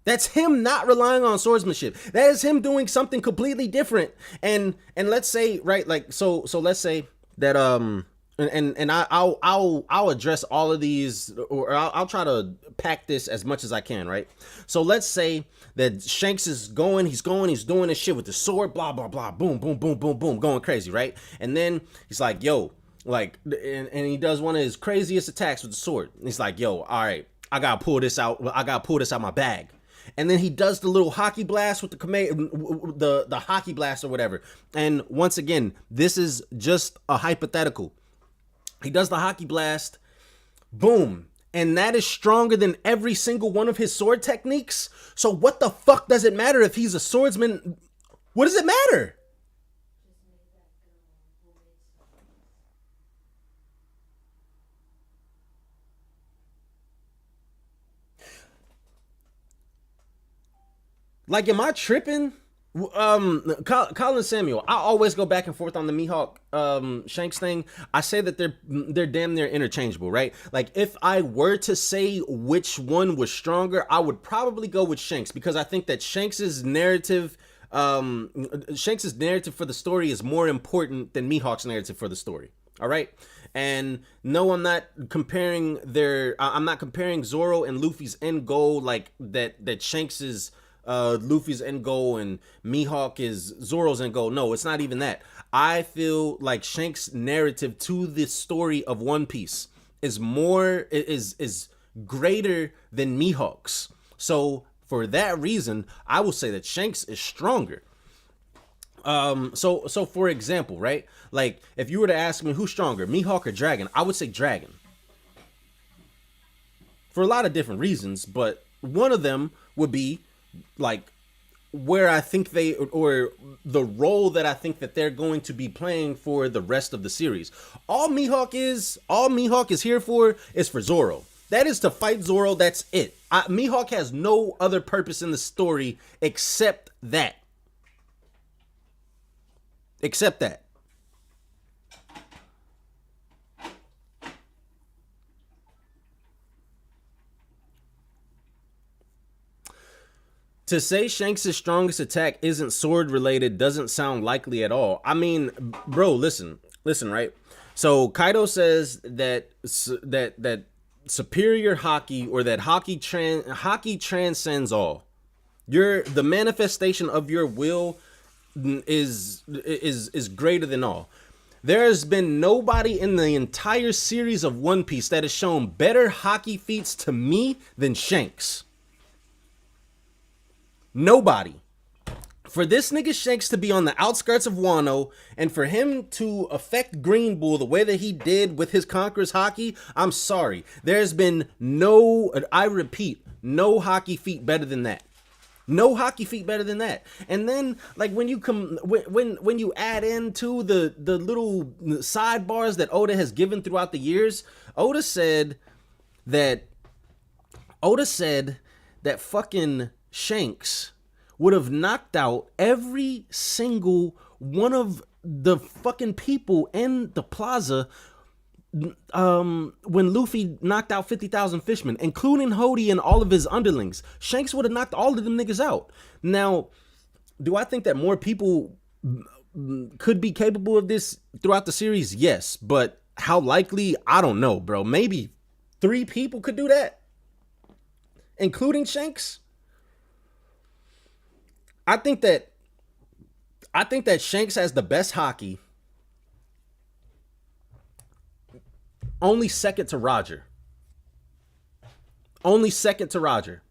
That's him not relying on swordsmanship. That is him doing something completely different. And let's say, right, like, so let's say that I'll address all of these, or I'll try to pack this as much as I can, right? So let's say that Shanks is he's doing this shit with the sword, blah blah blah, boom boom boom boom boom, going crazy, right? And then he's like, yo, like, and he does one of his craziest attacks with the sword. And he's like, yo, all right, I gotta pull this out my bag. And then he does the little hockey blast with the hockey blast or whatever. And once again, this is just a hypothetical. He does the hockey blast, boom, and that is stronger than every single one of his sword techniques. So what the fuck does it matter if he's a swordsman? What does it matter? Like, am I tripping? Colin Samuel, I always go back and forth on the Mihawk Shanks thing. I say that they're damn near interchangeable, right? Like, if I were to say which one was stronger, I would probably go with Shanks, because I think that Shanks's narrative for the story is more important than Mihawk's narrative for the story. All right. And no, I'm not comparing Zoro and Luffy's end goal like that Shanks is Luffy's end goal and Mihawk is Zoro's end goal. No, it's not even that. I feel like Shanks' narrative to the story of One Piece is greater than Mihawk's. So for that reason, I will say that Shanks is stronger. So for example, right? Like, if you were to ask me who's stronger, Mihawk or Dragon, I would say Dragon. For a lot of different reasons, but one of them would be like where I think or the role that I think that they're going to be playing for the rest of the series. All Mihawk is here for is for Zoro. That is to fight Zoro. That's it. Mihawk has no other purpose in the story except that. Except that. To say Shanks' strongest attack isn't sword related doesn't sound likely at all. I mean, bro, listen, right? So Kaido says that superior hockey, or that hockey transcends all. The manifestation of your will is greater than all. There has been nobody in the entire series of One Piece that has shown better hockey feats to me than Shanks. Nobody. For this nigga Shanks to be on the outskirts of Wano and for him to affect Green Bull the way that he did with his Conqueror's Haki, I'm sorry. There's been no, I repeat, no hockey feat better than that. No hockey feat better than that. And then, like, when you come, when you add into the little sidebars that Oda has given throughout the years, Oda said that fucking Shanks would have knocked out every single one of the fucking people in the plaza when Luffy knocked out 50,000 fishmen, including Hody and all of his underlings. Shanks would have knocked all of them niggas out. Now, do I think that more people could be capable of this throughout the series? Yes, but how likely? I don't know, bro. Maybe 3 people could do that, including Shanks. I think that Shanks has the best hockey, only second to Roger. Only second to Roger.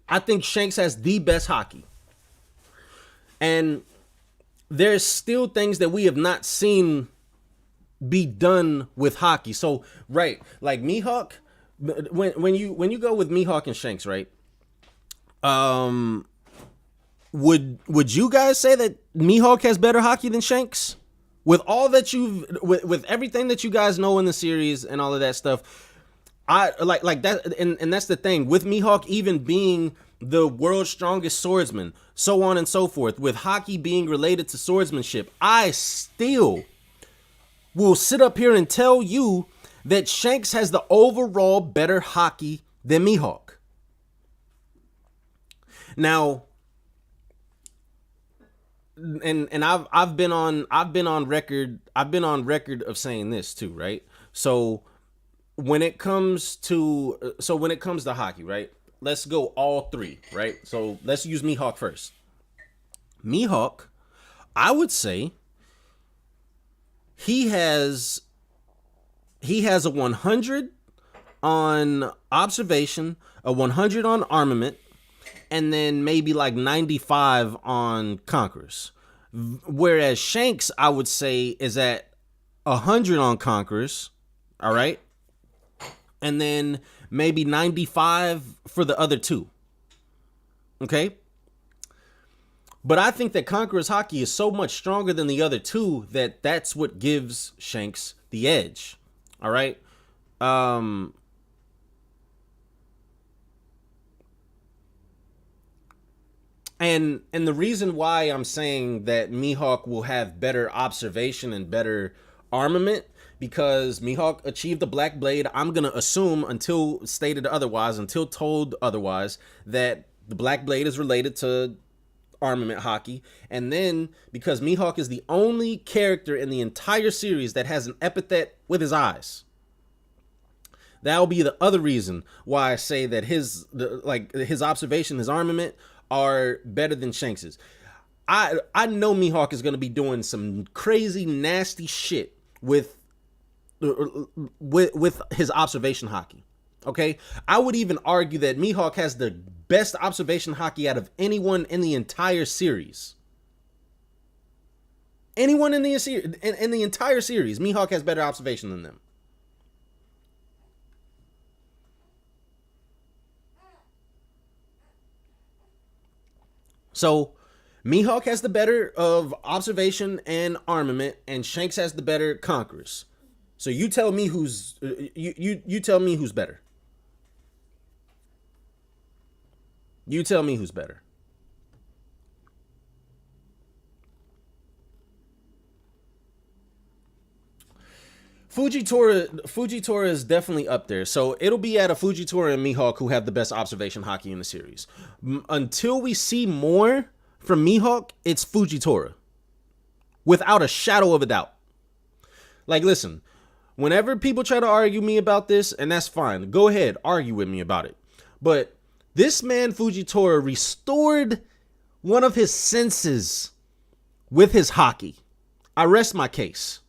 I think Shanks has the best hockey. And there's still things that we have not seen be done with hockey. So, right, like Mihawk, when you go with Mihawk and Shanks, right? Would you guys say that Mihawk has better hockey than Shanks? With all that with everything that you guys know in the series and all of that stuff, I like that, and that's the thing with Mihawk even being the world's strongest swordsman, so on and so forth. With hockey being related to swordsmanship, I still will sit up here and tell you that Shanks has the overall better hockey than Mihawk. Now, and I've been on record of saying this too, right? So when it comes to hockey, right? Let's go all 3, right? So let's use Mihawk first. Mihawk, I would say he has a 100 on observation, a 100 on armament, and then maybe like 95 on Conquerors. Whereas Shanks, I would say, is at 100 on Conquerors, all right? And then maybe 95 for the other 2, okay? But I think that Conqueror's hockey is so much stronger than the other 2 that that's what gives Shanks the edge, all right? And the reason why I'm saying that Mihawk will have better observation and better armament, because Mihawk achieved the Black Blade. I'm going to assume, until stated otherwise, until told otherwise, that the Black Blade is related to armament hockey. And then, because Mihawk is the only character in the entire series that has an epithet with his eyes, that'll be the other reason why I say that his observation, his armament are better than Shanks's. I know Mihawk is going to be doing some crazy nasty shit with his observation hockey. Okay, I would even argue that Mihawk has the best observation hockey out of anyone in the entire series. Anyone in the entire series, Mihawk has better observation than them. So Mihawk has the better of observation and armament, and Shanks has the better Conquerors. So you tell me who's you tell me who's better. You tell me who's better. Fujitora is definitely up there. So it'll be at a Fujitora and Mihawk who have the best observation hockey in the series. Until we see more from Mihawk, it's Fujitora. Without a shadow of a doubt. Like, listen, whenever people try to argue me about this, and that's fine, go ahead, argue with me about it. But this man, Fujitora, restored one of his senses with his hockey. I rest my case.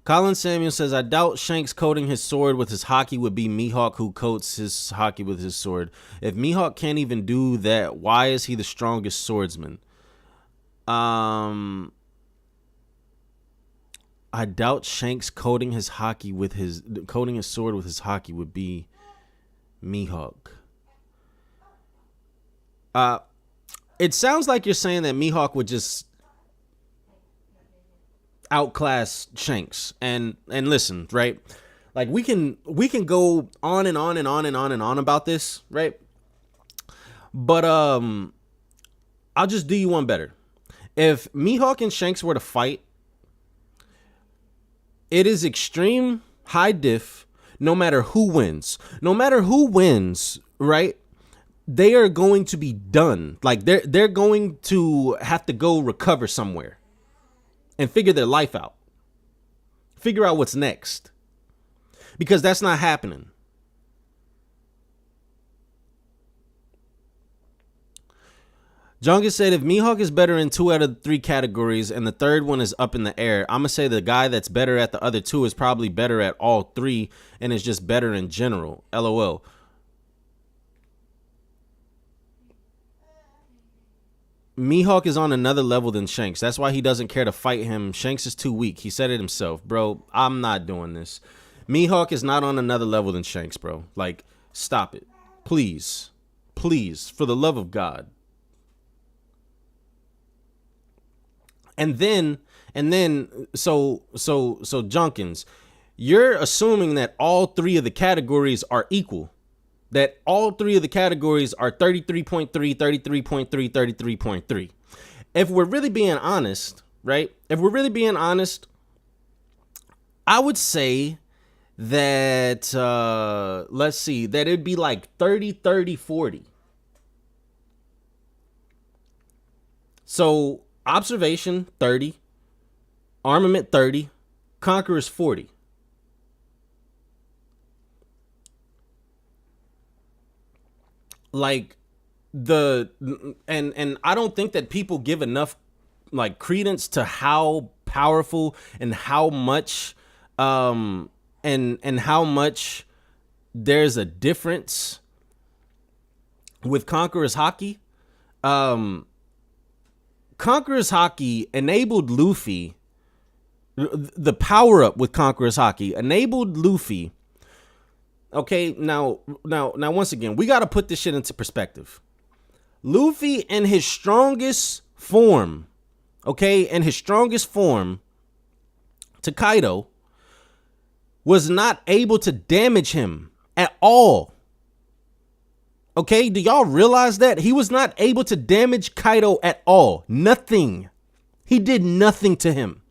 Colin Samuel says, I doubt Shanks coating his sword with his haki would be Mihawk who coats his haki with his sword. If Mihawk can't even do that, why is he the strongest swordsman? I doubt Shanks coating his sword with his haki would be Mihawk. It sounds like you're saying that Mihawk would just outclass Shanks. And listen, right? Like we can go on and on and on and on and on about this, right? But I'll just do you one better. If Mihawk and Shanks were to fight, it is extreme high diff no matter who wins. No matter who wins, right? They are going to be done. Like they're going to have to go recover somewhere and figure their life out. Figure out what's next. Because that's not happening. Jungus said, if Mihawk is better in 2 out of 3 categories and the third one is up in the air, I'm going to say the guy that's better at the other 2 is probably better at all 3 and is just better in general. LOL. Mihawk is on another level than Shanks. That's why he doesn't care to fight him. Shanks is too weak. He said it himself. Bro, I'm not doing this. Mihawk is not on another level than Shanks, bro. Like, stop it. Please. Please, for the love of God. And then, so Junkins, you're assuming that all 3 of the categories are equal. That all 3 of the categories are 33.3, 33.3, 33.3. If we're really being honest, right? If we're really being honest, I would say that, let's see, that it'd be like 30, 30, 40. So observation, 30. Armament, 30. Conquerors, 40. Like and I don't think that people give enough like credence to how powerful and how much and how much there's a difference with Conqueror's haki. Conqueror's haki enabled Luffy, the power up with Conqueror's haki enabled Luffy. Okay, now, once again, we got to put this shit into perspective. Luffy in his strongest form, okay, in his strongest form to Kaido, was not able to damage him at all. Okay, do y'all realize that? He was not able to damage Kaido at all. Nothing. He did nothing to him.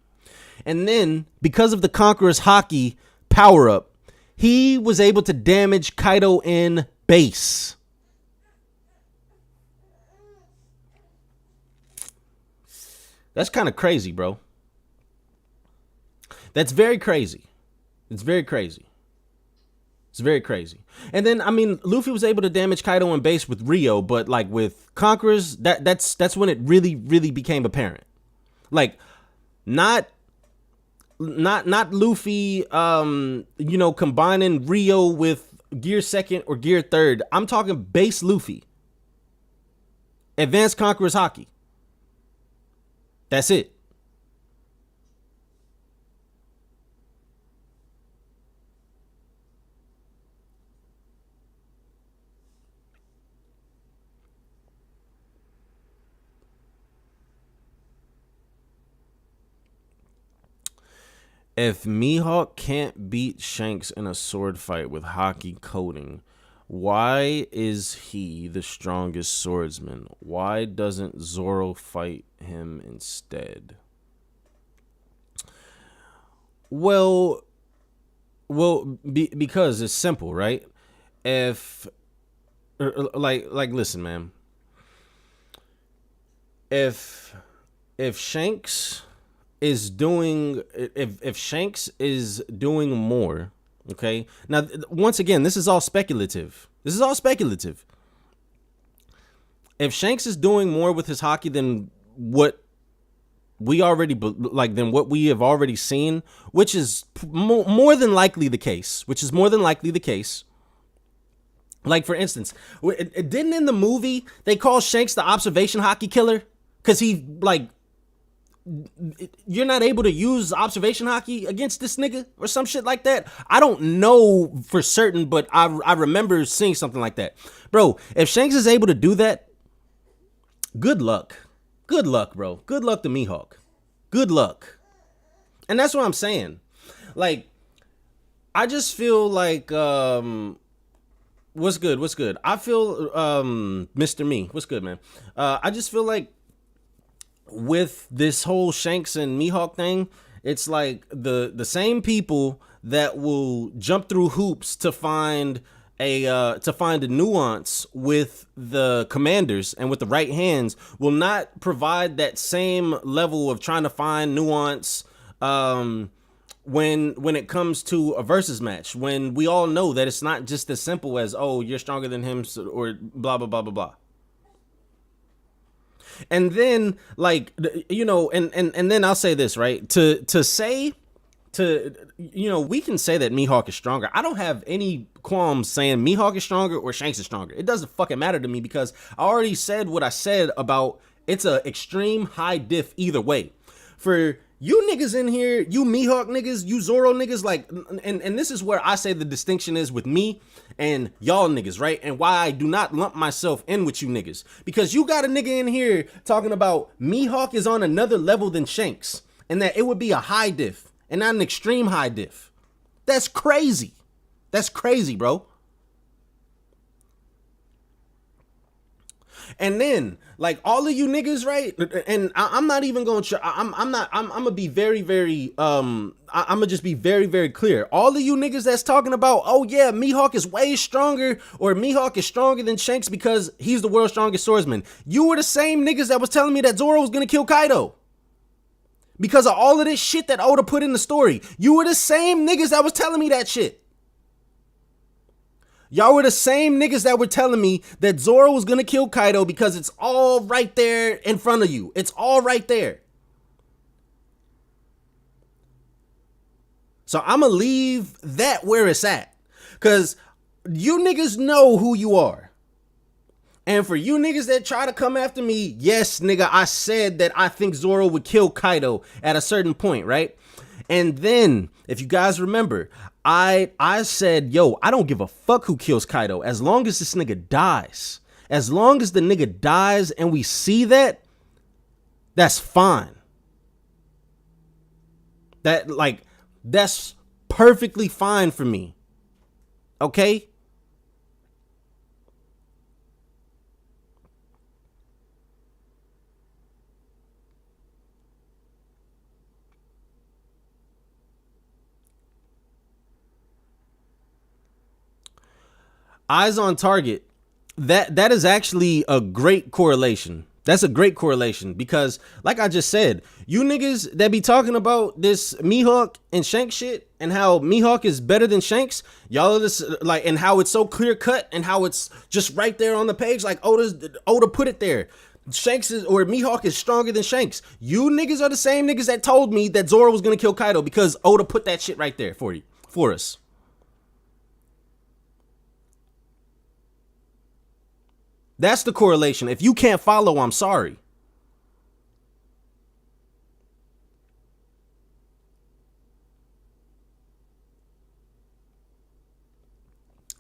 And then, because of the Conqueror's haki power-up, he was able to damage Kaido in base. That's kind of crazy, bro. That's very crazy. It's very crazy. It's very crazy. And then, I mean, Luffy was able to damage Kaido in base with Rio, but like with Conquerors, that's when it really, really became apparent. Like, not Luffy, combining Rio with Gear 2nd or Gear 3rd. I'm talking base Luffy. Advanced Conqueror's haki. That's it. If Mihawk can't beat Shanks in a sword fight with haki coating, why is he the strongest swordsman? Why doesn't Zoro fight him instead? Well, because it's simple, right? If listen, man. If Shanks is doing, if Shanks is doing more, okay? Now, once again, this is all speculative. This is all speculative. If Shanks is doing more with his haki than what we already like than what we have already seen, which is more than likely the case. Like, for instance, it didn't in the movie they call Shanks the observation hockey killer because he like you're not able to use observation hockey against this nigga or some shit like that. I don't know for certain, but I remember seeing something like that. Bro, if Shanks is able to do that, good luck. Good luck, bro. Good luck to Mihawk. Good luck. And that's what I'm saying. Like, I just feel like what's good? I feel Mr. Me. What's good, man? I just feel like with this whole Shanks and Mihawk thing, it's like the same people that will jump through hoops to find a nuance with the commanders and with the right hands will not provide that same level of trying to find nuance when it comes to a versus match, when we all know that it's not just as simple as, oh, you're stronger than him or blah blah blah blah blah. And then, like, you know, and then I'll say this, right? We can say that Mihawk is stronger. I don't have any qualms saying Mihawk is stronger or Shanks is stronger. It doesn't fucking matter to me because I already said what I said about it's a extreme high diff either way. For you niggas in here, you Mihawk niggas, you Zoro niggas, like, and this is where I say the distinction is with me and y'all niggas, right? And why I do not lump myself in with you niggas. Because you got a nigga in here talking about Mihawk is on another level than Shanks and that it would be a high diff and not an extreme high diff. That's crazy. That's crazy, bro. And then, like, all of you niggas, right? And I'm not even going to, I'm going to be very, very, I'm going to just be very, very clear. All of you niggas that's talking about, oh yeah, Mihawk is way stronger or Mihawk is stronger than Shanks because he's the world's strongest swordsman. You were the same niggas that was telling me that Zoro was going to kill Kaido. Because of all of this shit that Oda put in the story. You were the same niggas that was telling me that shit. Y'all were the same niggas that were telling me that Zoro was gonna kill Kaido because it's all right there in front of you. It's all right there. So I'm gonna leave that where it's at. Because you niggas know who you are. And for you niggas that try to come after me, yes, nigga, I said that I think Zoro would kill Kaido at a certain point, right? And then, if you guys remember, I said, yo, I don't give a fuck who kills Kaido as long as this nigga dies. As long as the nigga dies and we see that, that's fine. That's perfectly fine for me. Okay? Eyes on target. That is actually a great correlation. That's a great correlation because, like I just said, you niggas that be talking about this Mihawk and Shanks shit and how Mihawk is better than Shanks, y'all are this like, and how it's so clear cut and how it's just right there on the page, like Oda put it there. Shanks is, or Mihawk is stronger than Shanks. You niggas are the same niggas that told me that Zoro was gonna kill Kaido because Oda put that shit right there for us. That's the correlation. If you can't follow, I'm sorry.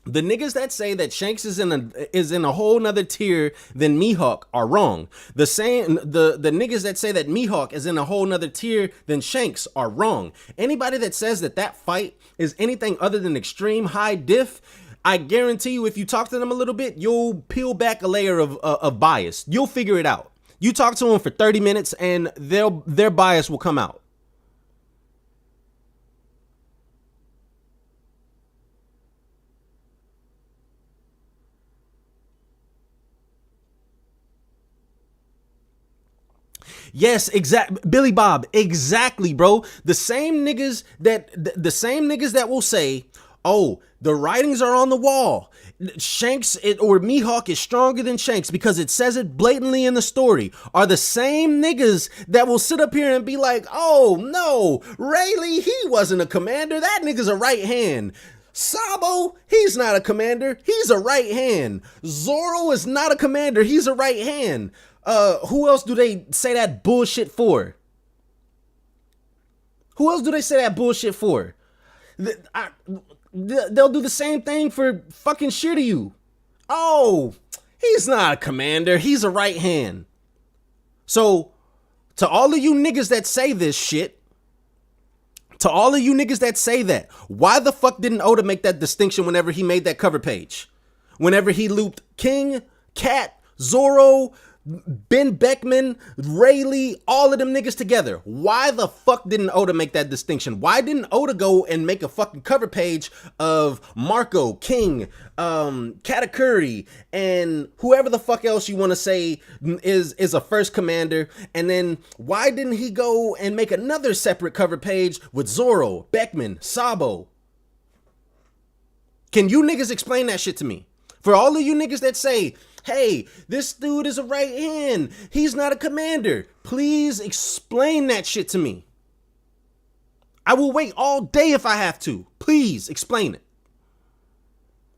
The niggas that say that Shanks is in a whole nother tier than Mihawk are wrong. The niggas that say that Mihawk is in a whole nother tier than Shanks are wrong. Anybody that says that fight is anything other than extreme high diff, I guarantee you, if you talk to them a little bit, you'll peel back a layer of bias. You'll figure it out. You talk to them for 30 minutes and their bias will come out. Yes, Billy Bob, exactly, bro. The same niggas that will say, Oh, the writings are on the wall. Shanks or Mihawk is stronger than Shanks because it says it blatantly in the story. Are the same niggas that will sit up here and be like, oh no, Rayleigh, he wasn't a commander. That nigga's a right hand. Sabo, he's not a commander. He's a right hand. Zoro is not a commander. He's a right hand. Who else do they say that bullshit for? Who else do they say that bullshit for? They'll do the same thing for fucking Shiryu. Oh, he's not a commander. He's a right hand. So, to all of you niggas that say this shit, to all of you niggas that say that, why the fuck didn't Oda make that distinction whenever he made that cover page? Whenever he looped King, Cat, Zoro, Ben Beckman, Rayleigh, all of them niggas together. Why the fuck didn't Oda make that distinction? Why didn't Oda go and make a fucking cover page of Marco, King, Katakuri, and whoever the fuck else you want to say is a first commander? And then why didn't he go and make another separate cover page with Zoro, Beckman, Sabo? Can you niggas explain that shit to me? For all of you niggas that say, hey, this dude is a right hand, he's not a commander, please explain that shit to me. I will wait all day if I have to. Please explain it.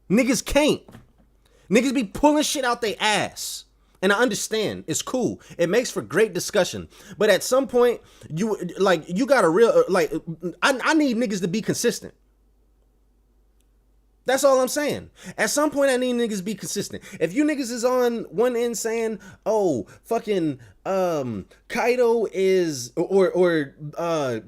Niggas can't. Niggas be pulling shit out their ass. And I understand, it's cool. It makes for great discussion. But at some point, you got a real, I need niggas to be consistent. That's all I'm saying. At some point, I need niggas to be consistent. If you niggas is on one end saying, oh, fucking Kaido is, or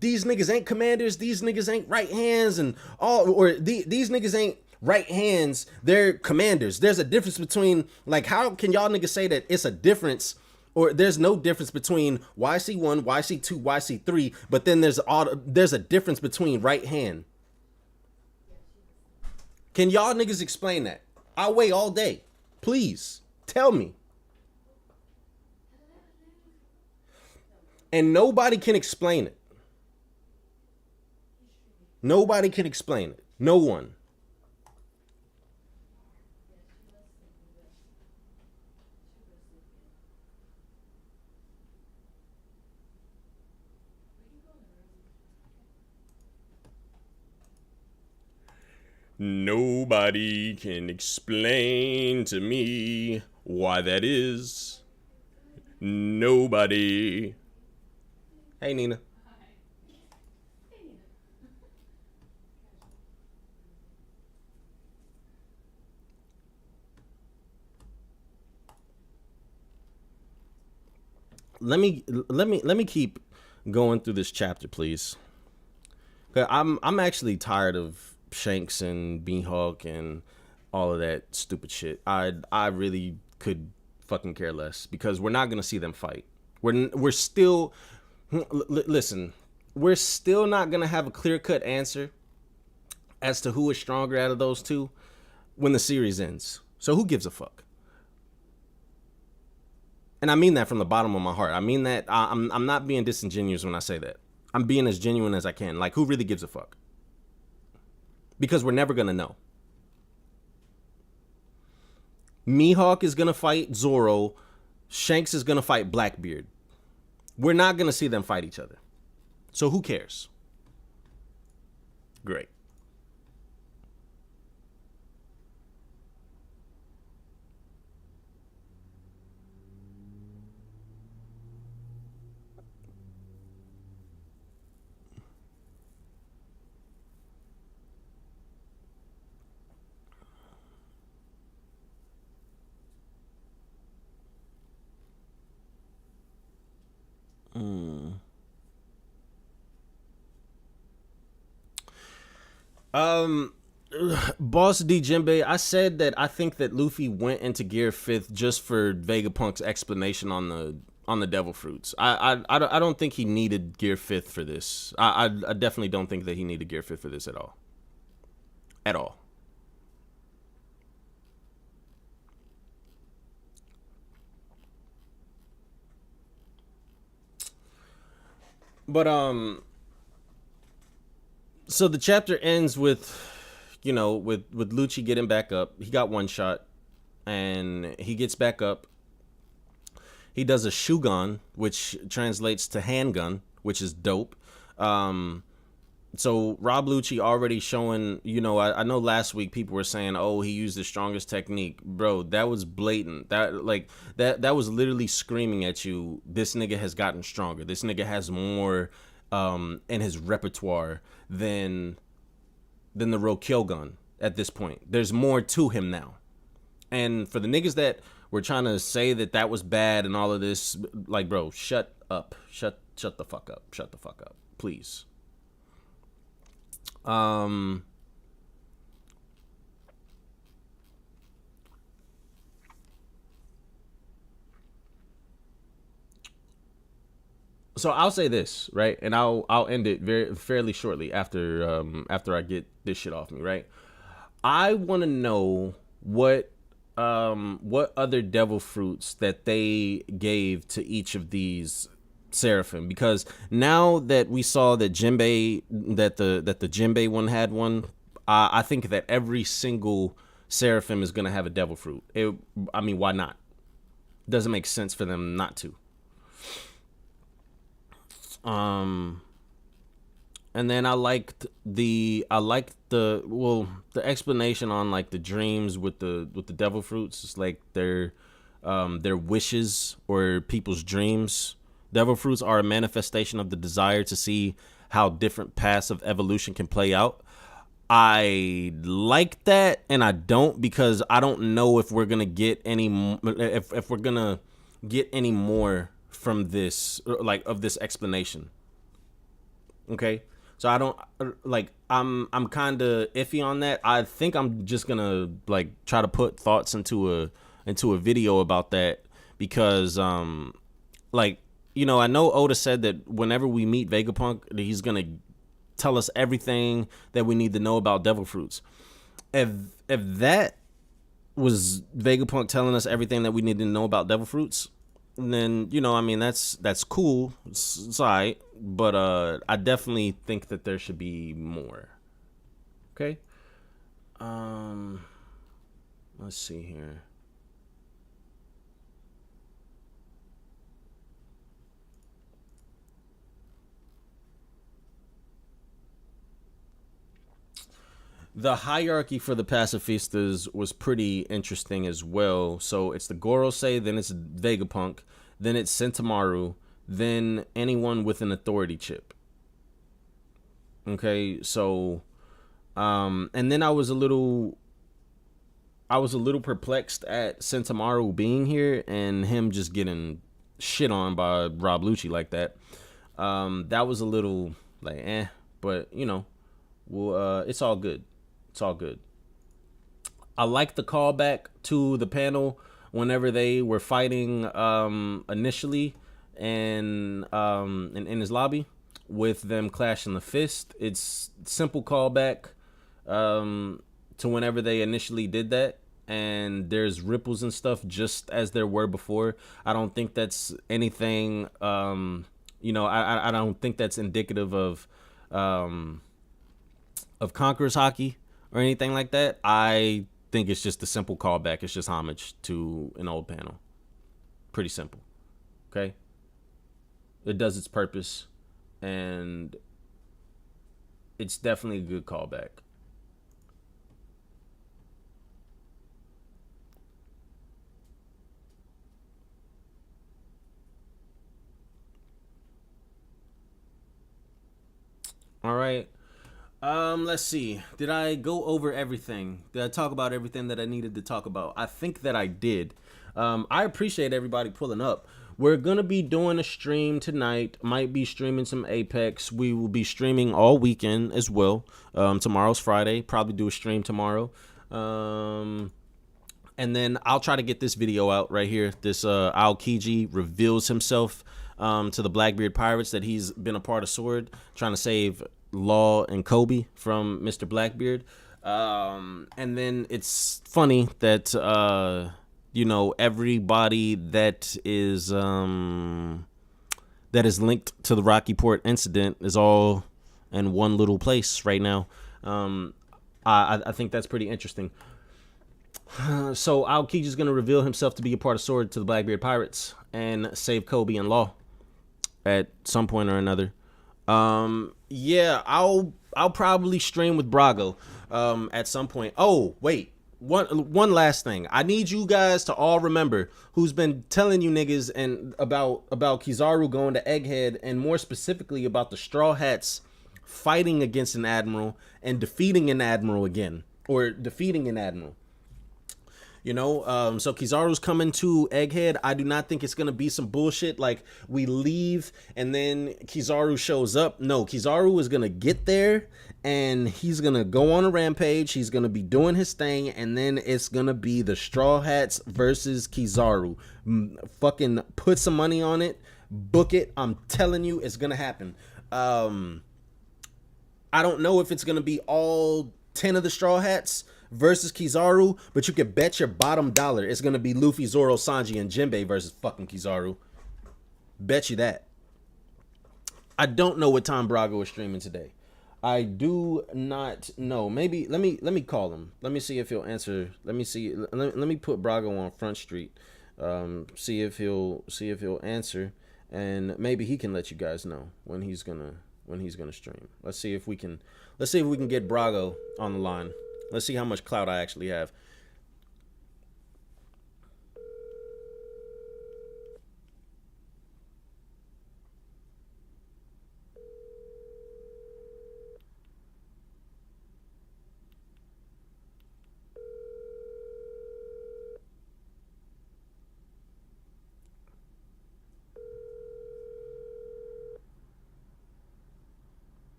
these niggas ain't commanders, these niggas ain't right hands, and all, or these niggas ain't right hands, they're commanders. There's a difference between, like, how can y'all niggas say that it's a difference, or there's no difference between YC1, YC2, YC3, but then there's a difference between right hand. Can y'all niggas explain that? I'll wait all day. Please, tell me. And nobody can explain it. Nobody can explain it. No one. Nobody can explain to me why that is. Nobody. Hey, Nina. Let me keep going through this chapter, please. I'm actually tired of Shanks and Mihawk and all of that stupid shit. I really could fucking care less because we're not gonna see them fight. We're still listen. We're still not gonna have a clear-cut answer as to who is stronger out of those two when the series ends. So who gives a fuck? And I mean that from the bottom of my heart. I mean that I'm not being disingenuous when I say that. I'm being as genuine as I can. Like, who really gives a fuck? Because we're never going to know. Mihawk is going to fight Zoro. Shanks is going to fight Blackbeard. We're not going to see them fight each other. So who cares? Great. Boss D Jimbe, I said that I think that Luffy went into Gear 5th just for Vegapunk's explanation on the Devil Fruits. I don't think he needed Gear 5th for this. I definitely don't think that he needed Gear 5th for this at all. At all. But so the chapter ends with, you know, with Lucci getting back up, he got one shot, and he gets back up. He does a Shugon, which translates to handgun, which is dope. So Rob Lucci already showing, you know, I know last week people were saying, oh, he used the strongest technique. Bro, that was blatant. That was literally screaming at you, this nigga has gotten stronger. This nigga has more in his repertoire than the Rokyogun at this point. There's more to him now. And for the niggas that were trying to say that was bad and all of this, like, bro, shut up. Shut the fuck up. Shut the fuck up. Please. So I'll say this, right? And I'll end it fairly shortly after I get this shit off me, right? I want to know what other devil fruits that they gave to each of these seraphim, because now that we saw that Jinbei, that the Jinbei one had one, I think that every single seraphim is gonna have a devil fruit. I mean, why not? Doesn't make sense for them not to. And then I liked the explanation on like the dreams with the devil fruits. It's like their wishes or people's dreams. Devil fruits are a manifestation of the desire to see how different paths of evolution can play out. I like that, and I don't, because I don't know if we're gonna get any if we're gonna get any more from this, like, of this explanation. Okay, so I don't like. I'm kind of iffy on that. I think I'm just gonna like try to put thoughts into a video about that, because like, you know, I know Oda said that whenever we meet Vegapunk, he's gonna tell us everything that we need to know about devil fruits. If that was Vegapunk telling us everything that we need to know about devil fruits, then, you know, I mean, that's cool. It's all right, but I definitely think that there should be more. Okay. Let's see here. The hierarchy for the pacifistas was pretty interesting as well. So it's the Gorosei, then it's Vegapunk, then it's Sentomaru, then anyone with an authority chip. Okay, so and then I was a little perplexed at Sentomaru being here and him just getting shit on by Rob Lucci like that. That was a little like but you know, well, it's all good. It's all good. I like the callback to the panel whenever they were fighting initially and in his lobby, with them clashing the fist. It's simple callback to whenever they initially did that, and there's ripples and stuff just as there were before. I don't think that's anything you know, I don't think that's indicative of Conqueror's Hockey or anything like that. I think it's just a simple callback. It's just homage to an old panel. Pretty simple. Okay? It does its purpose, and it's definitely a good callback. All right. Let's see. Did I go over everything? Did I talk about everything that I needed to talk about? I think that I did. I appreciate everybody pulling up. We're going to be doing a stream tonight. Might be streaming some Apex. We will be streaming all weekend as well. Tomorrow's Friday. Probably do a stream tomorrow. And then I'll try to get this video out right here. This Aokiji reveals himself to the Blackbeard Pirates that he's been a part of Sword, trying to save Law and Kobe from Mr. Blackbeard. And then it's funny that you know, everybody that is linked to the Rocky Port incident is all in one little place right now. I think that's pretty interesting. So Aokiji's going to reveal himself to be a part of Sword to the Blackbeard Pirates and save Kobe and Law at some point or another. Yeah, I'll probably stream with Brago at some point. Oh, wait. One last thing. I need you guys to all remember who's been telling you niggas and about Kizaru going to Egghead, and more specifically about the Straw Hats fighting against an admiral and defeating an admiral again, or defeating an admiral. You know, so Kizaru's coming to Egghead. I do not think it's going to be some bullshit like we leave and then Kizaru shows up. No, Kizaru is going to get there and he's going to go on a rampage. He's going to be doing his thing, and then it's going to be the Straw Hats versus Kizaru. Fucking put some money on it. Book it. I'm telling you, it's going to happen. I don't know if it's going to be all 10 of the Straw Hats versus Kizaru, but you can bet your bottom dollar it's gonna be Luffy, Zoro, Sanji, and Jinbei versus fucking Kizaru. Bet you that. I don't know what time Brago is streaming today. I do not know. Maybe let me call him. Let me see if he'll answer. Let me put Brago on Front Street. See if he'll answer, and maybe he can let you guys know when he's gonna stream. Let's see if we can get Brago on the line. Let's see how much clout I actually have.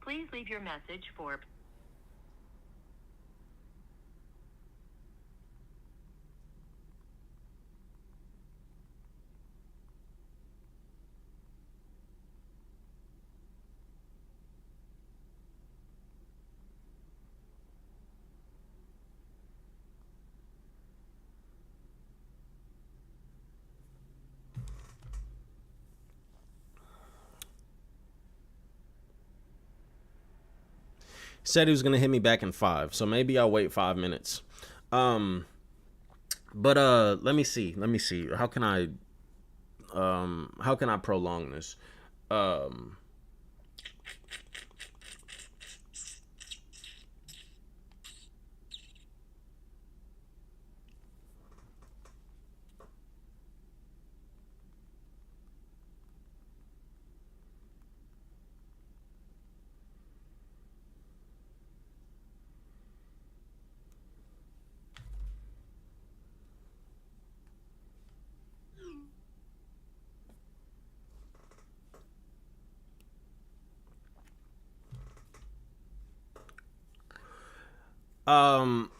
Please leave your message for... Said he was gonna hit me back in 5, so maybe I'll wait 5 minutes. But let me see. How can I prolong this?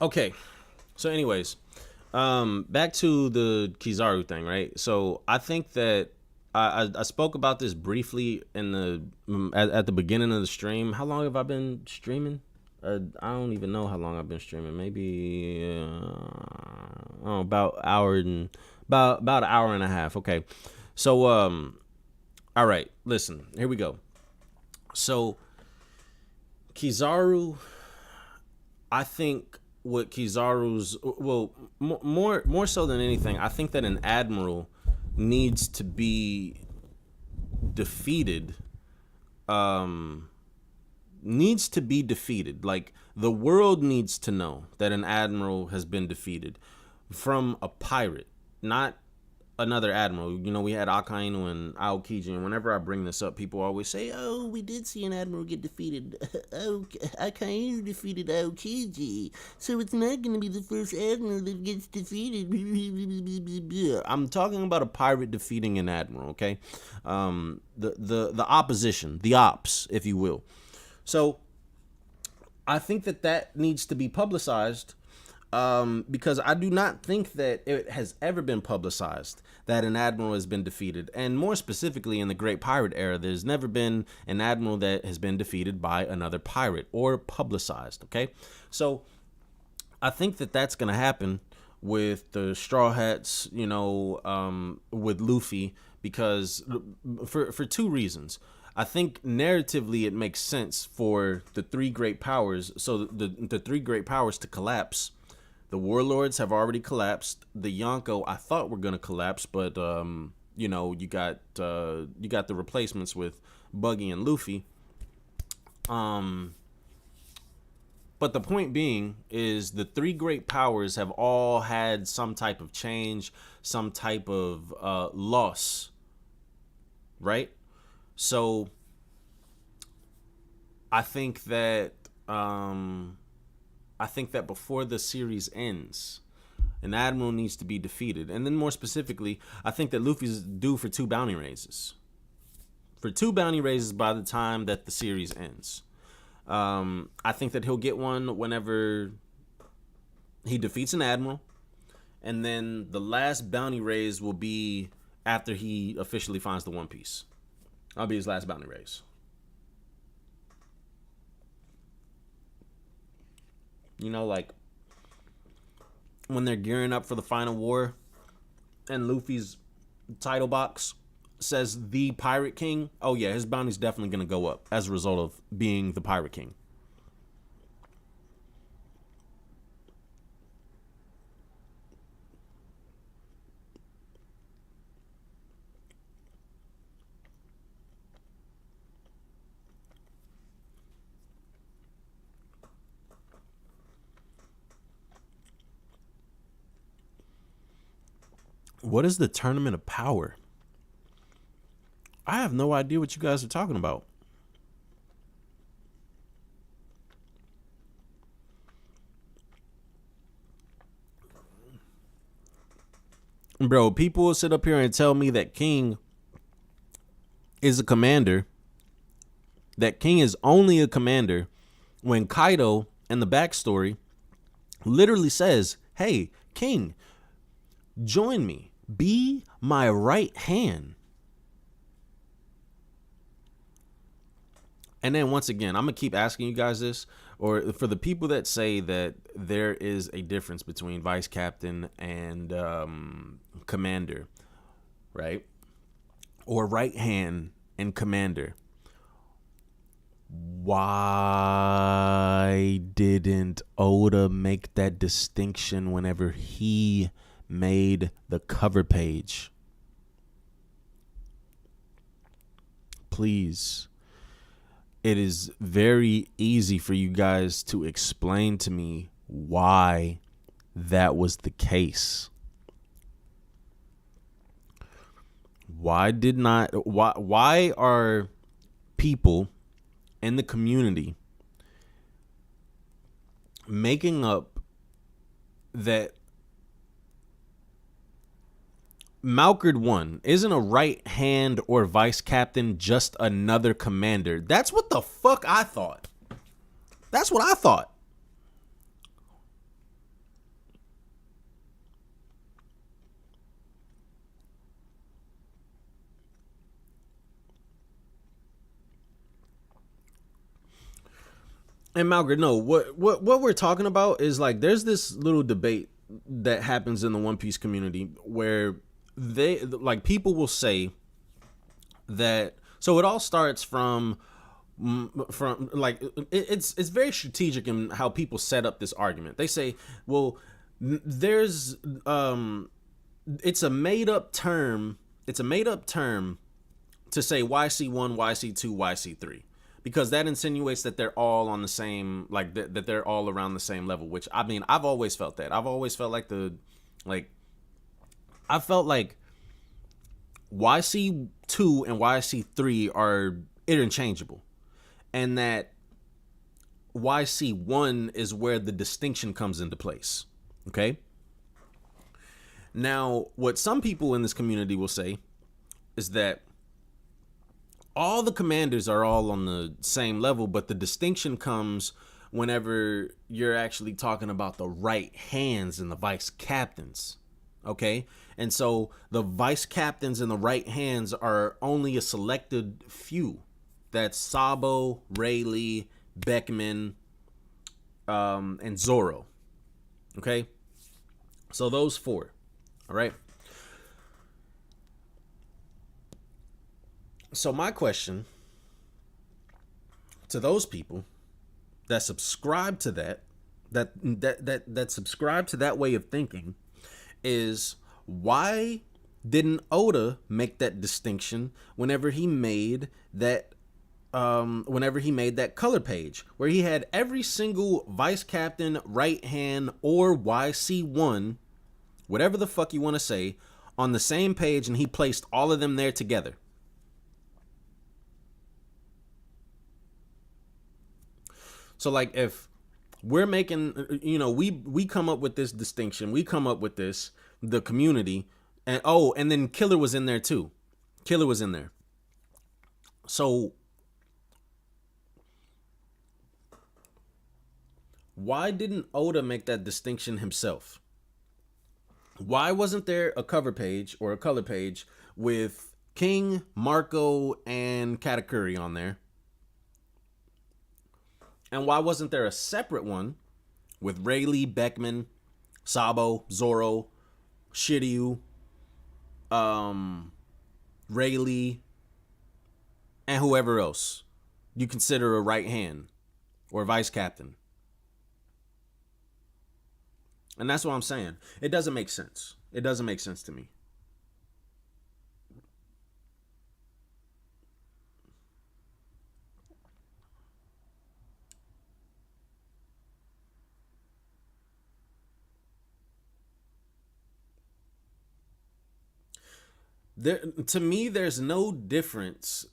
Okay. So anyways, back to the Kizaru thing, right? So I think that I spoke about this briefly in the at the beginning of the stream. How long have I been streaming? I don't even know how long I've been streaming. Maybe about an hour and a half. Okay. So all right, listen. Here we go. So Kizaru, I think what Kizaru's, well, more so than anything, I think that an admiral needs to be defeated. Like, the world needs to know that an admiral has been defeated from a pirate, not another admiral. You know, we had Akainu and Aokiji, and whenever I bring this up, people always say, "Oh, we did see an admiral get defeated. Akainu defeated Aokiji, so it's not going to be the first admiral that gets defeated." I'm talking about a pirate defeating an admiral, okay? The opposition, the ops, if you will. So I think that needs to be publicized. Because I do not think that it has ever been publicized that an admiral has been defeated. And more specifically, in the Great Pirate era, there's never been an admiral that has been defeated by another pirate or publicized, okay? So I think that that's going to happen with the Straw Hats, you know, with Luffy, because for two reasons. I think narratively it makes sense for the three great powers. So the three great powers to collapse. The Warlords have already collapsed. The Yonko I thought were gonna collapse, but you know, you got the replacements with Buggy and Luffy. But the point being is the three great powers have all had some type of change, some type of loss, right? So I think that before the series ends, an admiral needs to be defeated, and then more specifically, I think that Luffy's due for 2 bounty raises. For 2 bounty raises by the time that the series ends. I think that he'll get one whenever he defeats an admiral, and then the last bounty raise will be after he officially finds the One Piece. That'll be his last bounty raise. You know, like when they're gearing up for the final war and Luffy's title box says the Pirate King. Oh yeah, his bounty's definitely going to go up as a result of being the Pirate King. What is the Tournament of Power? I have no idea what you guys are talking about. Bro, people will sit up here and tell me that King is a commander. That King is only a commander when Kaido in the backstory literally says, hey, King, join me. Be my right hand. And then once again, I'm going to keep asking you guys this, or for the people that say that there is a difference between vice captain and commander, right? Or right hand and commander. Why didn't Oda make that distinction whenever he made the cover page? Please. It is very easy for you guys to explain to me why that was the case. Why are people in the community making up that Malkard 1 isn't a right hand or vice captain, just another commander? That's what the fuck I thought. That's what I thought. And Malkard, no, what we're talking about is like there's this little debate that happens in the One Piece community where they like people will say that, so it all starts from like it's very strategic in how people set up this argument. They say, well, there's it's a made up term to say YC1, YC2, YC3, because that insinuates that they're all on the same, like that they're all around the same level, which I mean, I've always felt that. I've always felt like I felt like YC2 and YC3 are interchangeable, and that YC1 is where the distinction comes into place. Okay? Now, what some people in this community will say is that all the commanders are all on the same level, but the distinction comes whenever you're actually talking about the right hands and the vice captains. Okay? And so the vice captains and the right hands are only a selected few. That's Sabo, Rayleigh, Beckman, and Zoro. Okay? So those 4. All right? So my question to those people that subscribe to that subscribe to that way of thinking is, why didn't Oda make that distinction whenever he made that color page where he had every single vice captain, right hand, or YC1, whatever the fuck you want to say, on the same page, and he placed all of them there together? So like, if we're making, we come up with this distinction, we come up with this, the community, and then Killer was in there too. Killer was in there. So why didn't Oda make that distinction himself? Why wasn't there a cover page or a color page with King, Marco, and Katakuri on there? And why wasn't there a separate one with Rayleigh, Beckman, Sabo, Zoro, Shiryu, Rayleigh, and whoever else you consider a right hand or vice captain? And that's what I'm saying. It doesn't make sense. It doesn't make sense to me. To me, there's no difference,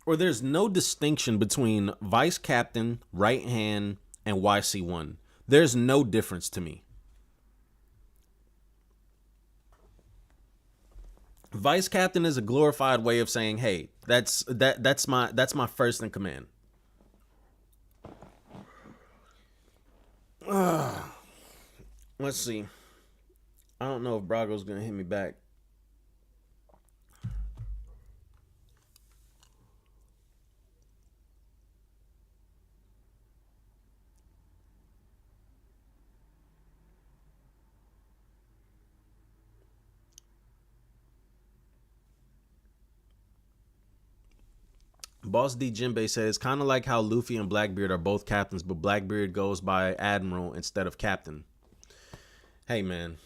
or there's no distinction between vice captain, right hand, and YC1. There's no difference to me. Vice captain is a glorified way of saying, "Hey, that's my first in command." Let's see. I don't know if Brago's gonna hit me back. Boss D Jinbei says, kind of like how Luffy and Blackbeard are both captains, but Blackbeard goes by Admiral instead of Captain. Hey, man,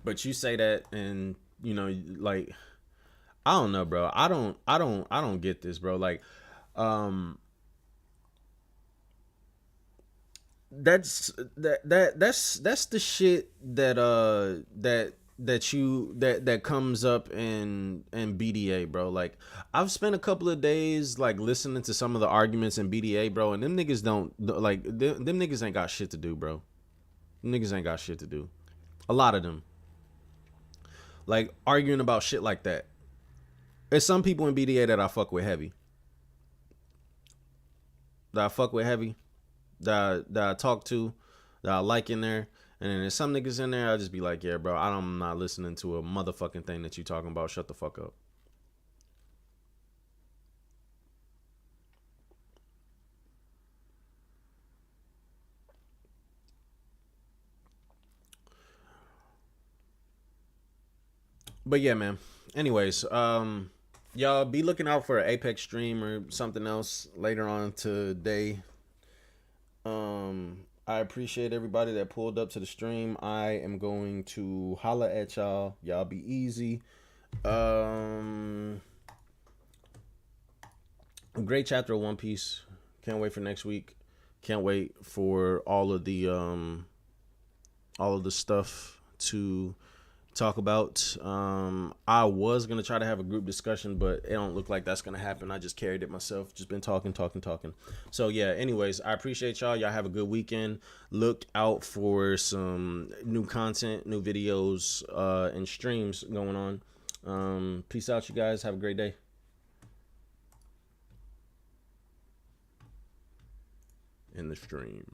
but you say that, and like, I don't know, bro. I don't get this, bro. Like, that's the shit that comes up in BDA, bro. Like, I've spent a couple of days like listening to some of the arguments in BDA, bro, and them niggas them niggas ain't got shit to do, bro. Them niggas ain't got shit to do. A lot of them, like, arguing about shit like that. There's some people in BDA that I fuck with heavy. That I talk to, that I like in there. And then there's some niggas in there, I'll just be like, yeah, bro, I'm not listening to a motherfucking thing that you talking about. Shut the fuck up. But yeah, man. Anyways, y'all be looking out for an Apex stream or something else later on today. I appreciate everybody that pulled up to the stream. I am going to holla at y'all. Y'all be easy. Great chapter of One Piece. Can't wait for next week. Can't wait for all of the stuff to talk about. I was gonna try to have a group discussion, but it don't look like that's gonna happen. I just carried it myself. Just been talking. So yeah, anyways, I appreciate y'all. Y'all have a good weekend. Look out for some new content, new videos, and streams going on. Peace out, you guys. Have a great day. In the stream.